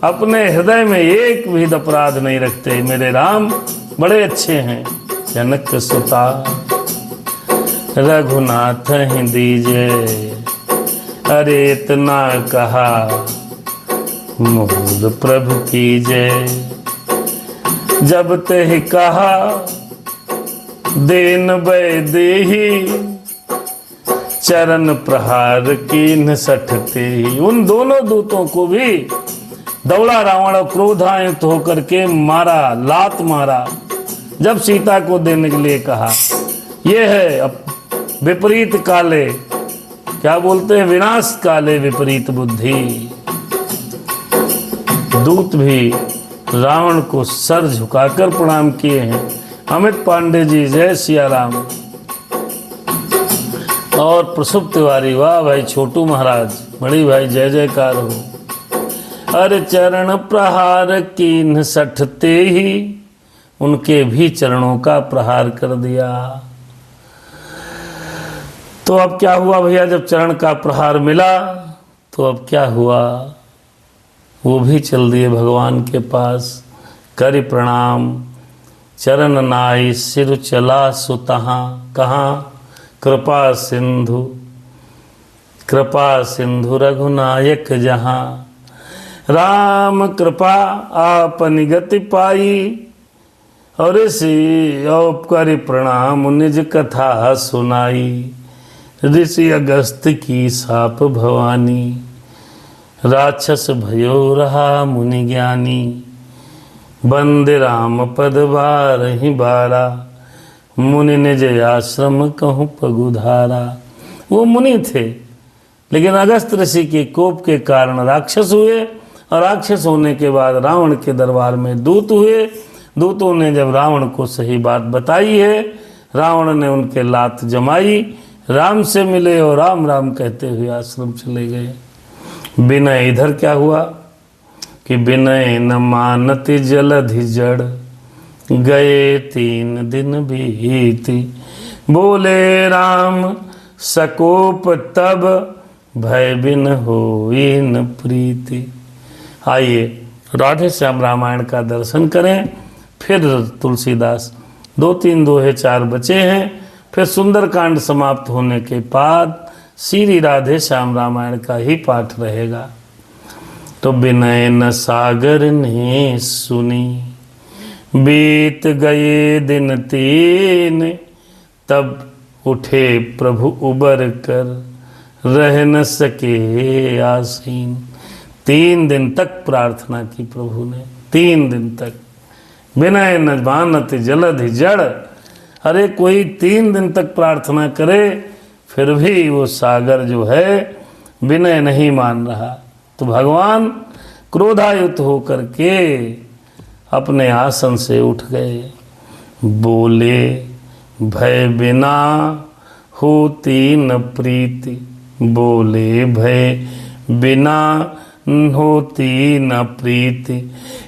अपने हृदय में एक भी अपराध नहीं रखते। मेरे राम बड़े अच्छे हैं। जनक सुता रघुनाथ ही दीजे, अरे इतना कहा मोर प्रभु की जय। जब ते कहा देन बै देही, चरण प्रहार कीन सठते ही। उन दोनों दूतों को भी दौड़ा रावण और क्रोधान्वित होकर के मारा, लात मारा। जब सीता को देने के लिए कहा, यह है अब विपरीत काले, क्या बोलते हैं, विनाश काले विपरीत बुद्धि। दूत भी रावण को सर झुकाकर प्रणाम किए हैं। अमित पांडे जी जय सिया राम। और प्रसुप्त तिवारी, वाह भाई छोटू महाराज, बड़ी भाई जय जयकार हो। अरे चरण प्रहार कीन सठते ही, उनके भी चरणों का प्रहार कर दिया। तो अब क्या हुआ भैया, जब चरण का प्रहार मिला तो अब क्या हुआ, वो भी चल दिए भगवान के पास। करि प्रणाम चरण नाई, सिर चला सुतहा, कहाँ कृपा सिंधु रघुनायक जहाँ। राम कृपा आपन गति पाई, और इसी औपकारी प्रणाम निज कथा सुनाई। ऋषि अगस्त की साप भवानी, राक्षस भयो रहा मुनि ज्ञानी। बंदे राम पद बार ही बारा, मुनि निज आश्रम कहूँ पगुधारा। वो मुनि थे, लेकिन अगस्त ऋषि के कोप के कारण राक्षस हुए, और राक्षस होने के बाद रावण के दरबार में दूत हुए। दूतों ने जब रावण को सही बात बताई है, रावण ने उनके लात जमाई, राम से मिले और राम राम कहते हुए आश्रम चले गए। विनय इधर क्या हुआ कि विनय न मानत जलधि जड़, गए 3 दिन बीती, बोले राम सकोप तब, भय बिन होई न प्रीति। आइए राधे श्याम रामायण का दर्शन करें। फिर तुलसीदास 2-3 दोहे 4 बचे हैं। फिर सुंदरकांड समाप्त होने के बाद श्री राधे श्याम रामायण का ही पाठ रहेगा। तो विनय न सागर ने सुनी, बीत गए दिन 3, तब उठे प्रभु उबर कर, रह न सके आसीन। 3 दिन तक प्रार्थना की प्रभु ने, 3 दिन तक। विनय न मानत जलधि जड़, अरे कोई 3 दिन तक प्रार्थना करे फिर भी वो सागर जो है विनय नहीं मान रहा। तो भगवान क्रोधायुत होकर के अपने आसन से उठ गए, बोले भय बिना होती न प्रीति, बोले भय बिना होती न प्रीति,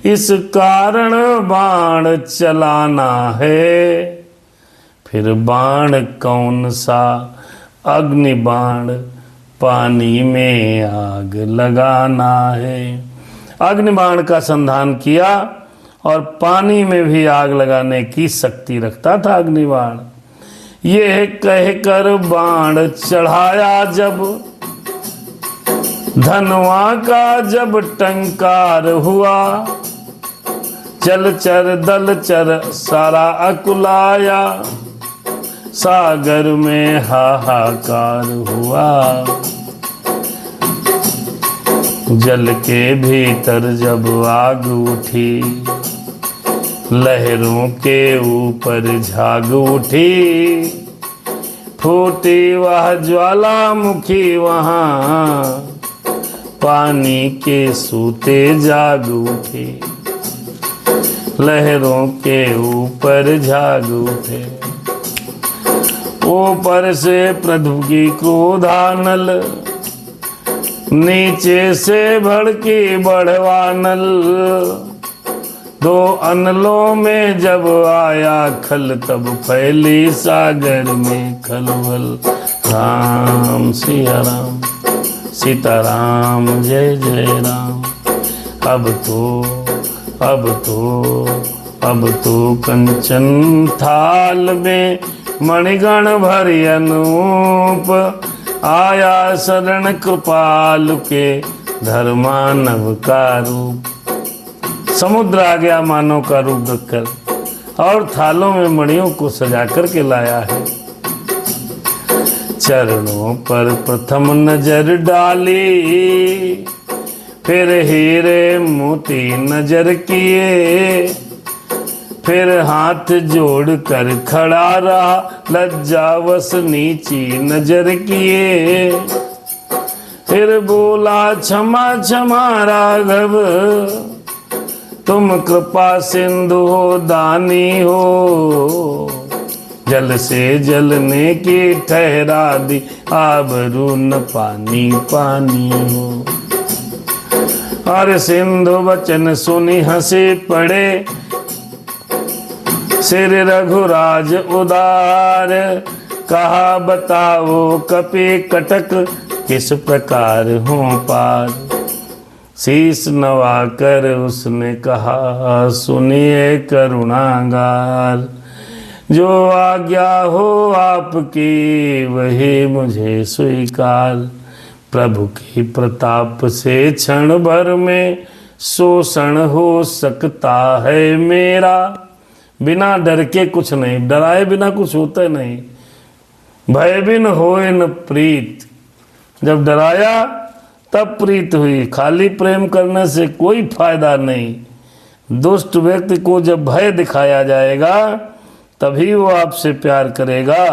इस कारण बाण चलाना है, फिर बाण कौन सा अग्नि बाण, पानी में आग लगाना है। अग्नि बाण का संधान किया और पानी में भी आग लगाने की शक्ति रखता था अग्नि बाण। ये कहकर बाण चढ़ाया जब, धनवा का जब टंकार हुआ, जलचर दलचर सारा अकुलाया, सागर में हाहाकार हुआ। जल के भीतर जब आग उठी, लहरों के ऊपर झाग उठी, फूटी वह ज्वालामुखी वहां, पानी के सूते जाग उठे, लहरों के ऊपर झाग उठे। ऊपर से प्रभु की क्रोधानल, नीचे से भड़की बढ़वानल, 2 अनलों में जब आया खल, तब फैली सागर में खलबल। राम सिया राम, सीताराम जय जय राम। अब तो कंचन थाल में मणिगण भरी अनूप, आया शरण कृपाल के धर्मानव का रूप। समुद्र आ गया मानव का रूप रखकर और थालों में मणियों को सजा करके लाया है। चरणों पर प्रथम नजर डाली, फिर हीरे मोती नजर किए, फिर हाथ जोड़ कर खड़ा रहा, लज्जावश नीची नजर किए, फिर बोला क्षमा क्षमा राघव, तुम कृपा सिंधु हो दानी हो, जल से जलने की ठहरा दी, आबरू न पानी पानी हो। और सिंधु वचन सुनी हंसे पड़े, सिर रघुराज उदार, कहा बताओ कपि कटक, किस प्रकार हो पार। शीस नवा कर उसने कहा, सुनिए करुणागार, जो आज्ञा हो आपकी वही मुझे स्वीकार। प्रभु की प्रताप से क्षण भर में शोषण हो सकता है मेरा, बिना डर के कुछ नहीं, डराए बिना कुछ होता नहीं। भय बिन होए न प्रीत, जब डराया तब प्रीत हुई, खाली प्रेम करने से कोई फायदा नहीं। दुष्ट व्यक्ति को जब भय दिखाया जाएगा तभी वो आपसे प्यार करेगा।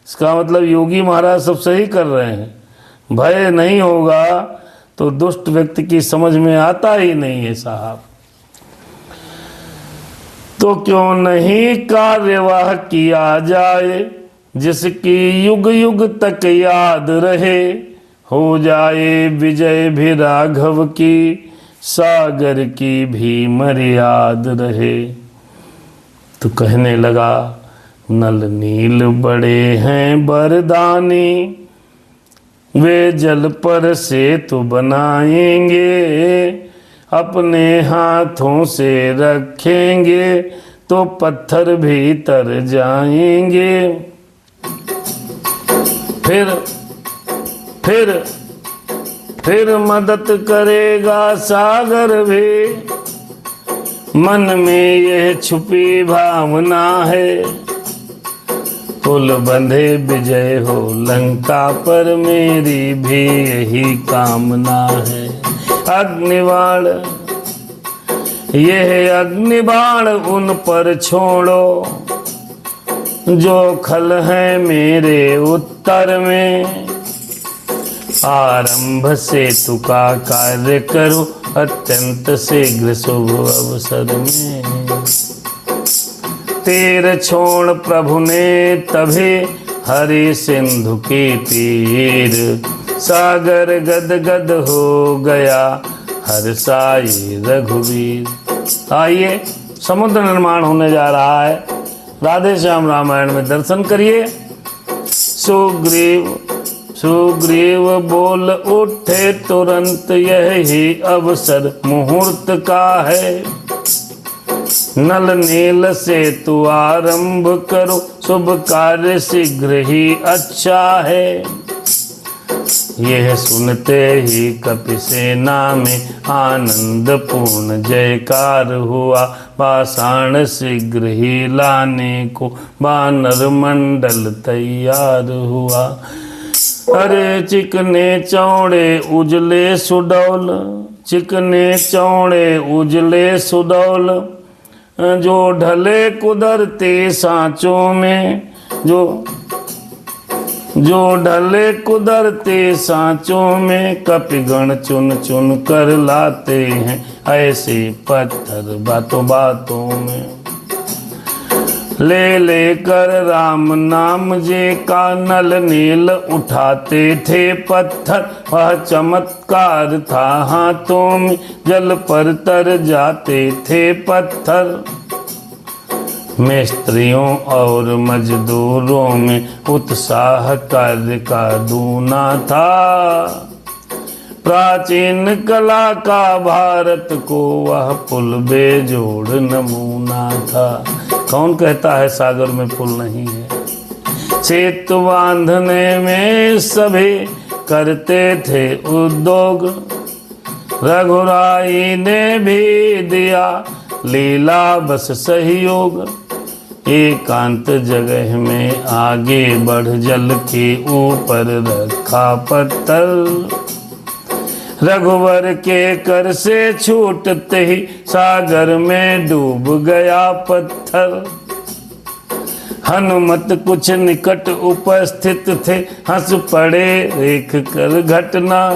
इसका मतलब योगी महाराज सब सही कर रहे हैं। भय नहीं होगा तो दुष्ट व्यक्ति की समझ में आता ही नहीं है साहब। तो क्यों नहीं कार्यवाह किया जाए, जिसकी युग युग तक याद रहे, हो जाए विजय भी राघव की, सागर की भी मर्याद रहे। तो कहने लगा, नल नील बड़े हैं बरदानी, वे जल पर सेतु बनाएंगे, अपने हाथों से रखेंगे तो पत्थर भी तर जाएंगे। फिर मदद करेगा सागर भी, मन में यह छुपी भावना है, पुल बंधे विजय हो लंका पर, मेरी भी यही कामना है। अग्निबाण, यह अग्निबाण उन पर छोड़ो, जो खल है मेरे उत्तर में, आरंभ से तुका कार्य करो, अत्यंत शीघ्र शुभ अवसर में। तीर छोड़ प्रभु ने तभी, हरि सिंधु की तीर, सागर गद गद हो गया, हर्षाई रघुवीर। आइए, समुद्र निर्माण होने जा रहा है। राधे श्याम रामायण में दर्शन करिए। सुग्रीव बोल उठे तुरंत, यही अवसर मुहूर्त का है, नल नील से तू आरंभ करो, शुभ कार्य शीघ्र ही अच्छा है। यह सुनते ही कपि सेना में आनंद पूर्ण जयकार हुआ, पाषाण शीघ्र ही लाने को वानर मंडल तैयार हुआ। अरे चिकने चौड़े उजले सुडौल, चिकने चौड़े उजले सुडौल, जो ढले कुदरते सांचों में, जो ढले कुदरते सांचों में, कपिगण चुन चुन कर लाते हैं ऐसे पत्थर बातों बातों में। ले कर राम नाम जे का नल नील उठाते थे पत्थर, वह चमत्कार था हाथों में, जल पर तर जाते थे पत्थर। मिस्त्रियों और मजदूरों में उत्साह कार्य का दूना था, प्राचीन कला का भारत को वह पुल बेजोड़ नमूना था। कौन कहता है सागर में पुल नहीं है। सेतु बांधने में सभी करते थे उद्योग, रघुराई ने भी दिया लीला बस सहयोग। एकांत जगह में आगे बढ़ जल के ऊपर रखा पत्थर, रघुवर के कर से छूटते ही सागर में डूब गया पत्थर। हनुमत कुछ निकट उपस्थित थे, हंस पड़े देख कर घटना,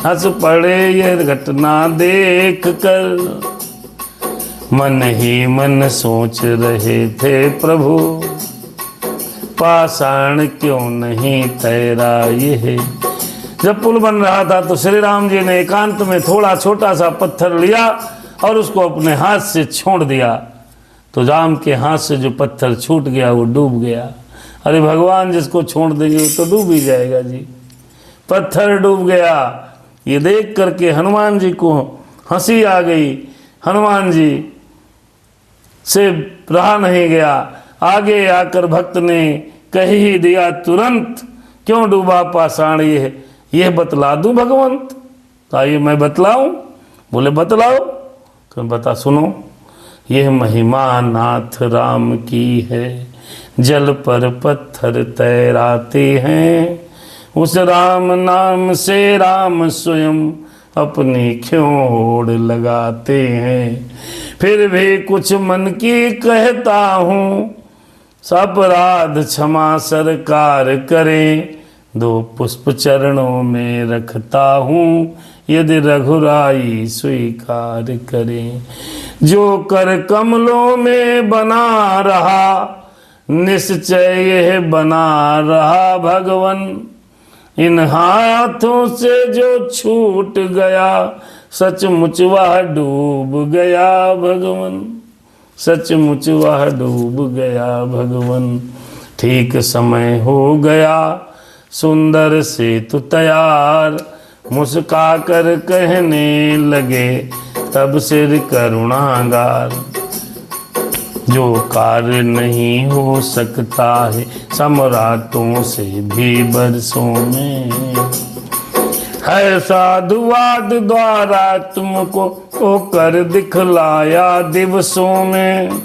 हंस पड़े यह घटना देख कर। मन ही मन सोच रहे थे प्रभु, पाषाण क्यों नहीं तैरा ये। जब पुल बन रहा था तो श्री राम जी ने एकांत में थोड़ा छोटा सा पत्थर लिया और उसको अपने हाथ से छोड़ दिया, तो राम के हाथ से जो पत्थर छूट गया वो डूब गया। अरे भगवान जिसको छोड़ देंगे वो तो डूब ही जाएगा जी। पत्थर डूब गया। ये देख करके हनुमान जी को हंसी आ गई। हनुमान जी से रहा नहीं गया। आगे आकर भक्त ने कह ही दिया तुरंत, क्यों डूबा पाषाण यह बतला दूं भगवंत। तो आइए मैं बतलाऊं। बोले बतलाओ। तो बता सुनो। यह महिमा नाथ राम की है, जल पर पत्थर तैराते हैं। उस राम नाम से राम स्वयं अपनी क्यों होड़ लगाते हैं। फिर भी कुछ मन की कहता हूँ, अपराध क्षमा सरकार करें। 2 पुष्प चरणों में रखता हूँ, यदि रघुराई स्वीकार करें। जो कर कमलों में बना रहा, निश्चय यह बना रहा भगवन, इन हाथों से जो छूट गया सचमुच वह डूब गया भगवन, सचमुच वह डूब गया भगवन। ठीक समय हो गया सुंदर सेतु तैयार, मुस्का कर कहने लगे तब सिर करुणागार, जो कार्य नहीं हो सकता है सम्राटों से भी बरसों में, है साधुवाद द्वारा तुमको वो कर दिखलाया दिवसों में।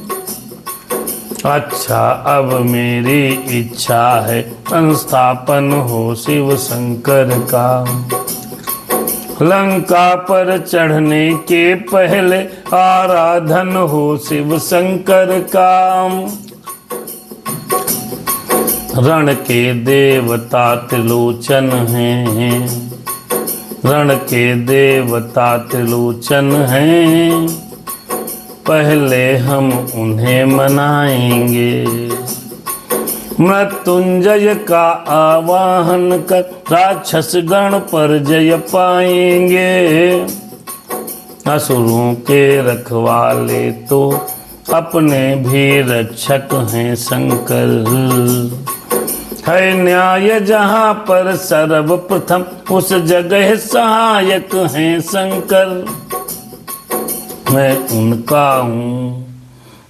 अच्छा अब मेरी इच्छा है संस्थापन हो शिव शंकर का, लंका पर चढ़ने के पहले आराधन हो शिव शंकर का। रण के देवता त्रिलोचन हैं, रण के देवता त्रिलोचन हैं, पहले हम उन्हें मनाएंगे। मृत्युंजय का आवाहन कर राक्षस गण पर जय पाएंगे, असुरों के रखवाले तो अपने भी रक्षक हैं शंकर, है न्याय जहाँ पर सर्वप्रथम उस जगह सहायक हैं शंकर। मैं उनका हूँ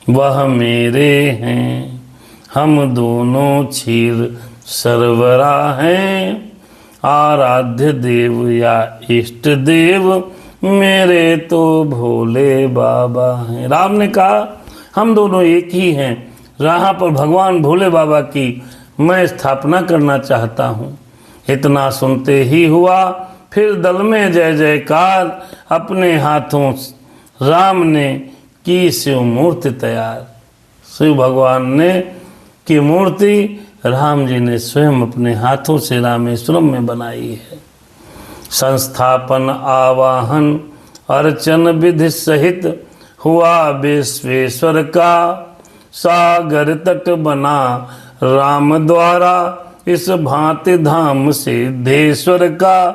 वह मेरे हैं, हम दोनों क्षीर सरवरा हैं, आराध्य देव या इष्ट देव मेरे तो भोले बाबा हैं। राम ने कहा हम दोनों एक ही हैं, यहाँ पर भगवान भोले बाबा की मैं स्थापना करना चाहता हूँ। इतना सुनते ही हुआ फिर दल में जय जयकार, अपने हाथों राम ने की शिव मूर्ति तैयार। शिव भगवान ने की मूर्ति राम जी ने स्वयं अपने हाथों से रामेश्वरम में बनाई है। संस्थापन आवाहन अर्चन विधि सहित हुआ विश्वेश्वर का, सागर तट बना राम द्वारा इस भांति धाम सिद्धेश्वर का।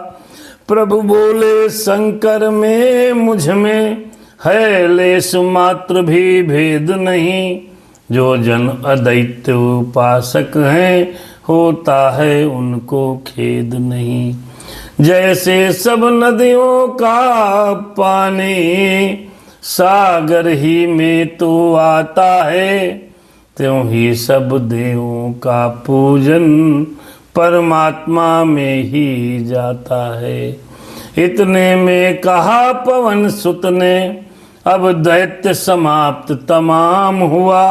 प्रभु बोले शंकर में मुझ में है लेश मात्र भी भेद नहीं, जो जन अदैत्य उपासक हैं होता है उनको खेद नहीं। जैसे सब नदियों का पानी सागर ही में तो आता है, त्यों ही सब देवों का पूजन परमात्मा में ही जाता है। इतने में कहा पवन सुत ने अब दैत्य समाप्त तमाम हुआ,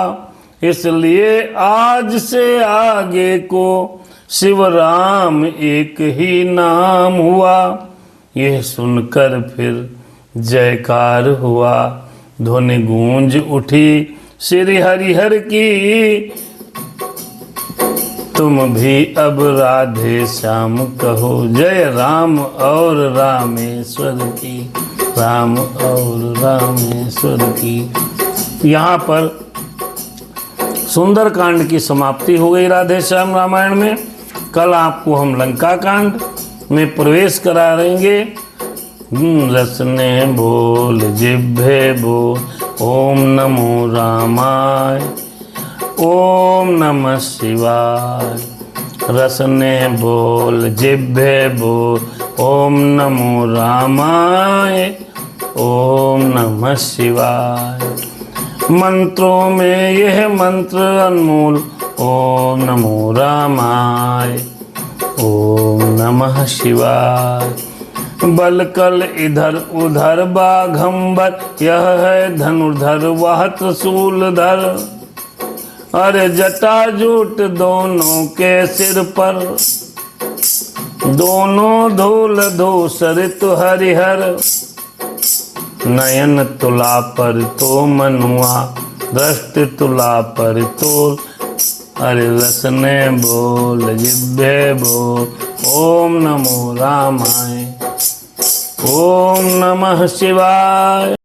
इसलिए आज से आगे को शिव राम एक ही नाम हुआ। यह सुनकर फिर जयकार हुआ, ध्वनि गूंज उठी श्री हरिहर की, तुम भी अब राधे श्याम कहो जय राम और रामेश्वर की, राम और रामेश्वर की। यहाँ पर सुंदर कांड की समाप्ति हो गई राधे श्याम रामायण में। कल आपको हम लंका कांड में प्रवेश करा रहेंगे। रसने बोल जिह्वे बोल ओम नमो रामाय, ओम नमः शिवाय। रसने बोल जिह्वे बोल ओम नमो रामाय, ओम नमः शिवाय। मंत्रों में यह मंत्र अनमोल ओम नमो रामाय, ओम नमः शिवाय। बलकल इधर उधर बाघंबर, यह है धनुर्धर वह त्रिशूलधर। अरे जटाजूट दोनों के सिर पर, दोनों धूल धूसरित हरिहर। नयन तुला पर तो मनुआ, दृष्टि तुला पर तो। अरे रसने बोल जिह्वे बोल ओम नमो रामाय, ओम नमः शिवाय।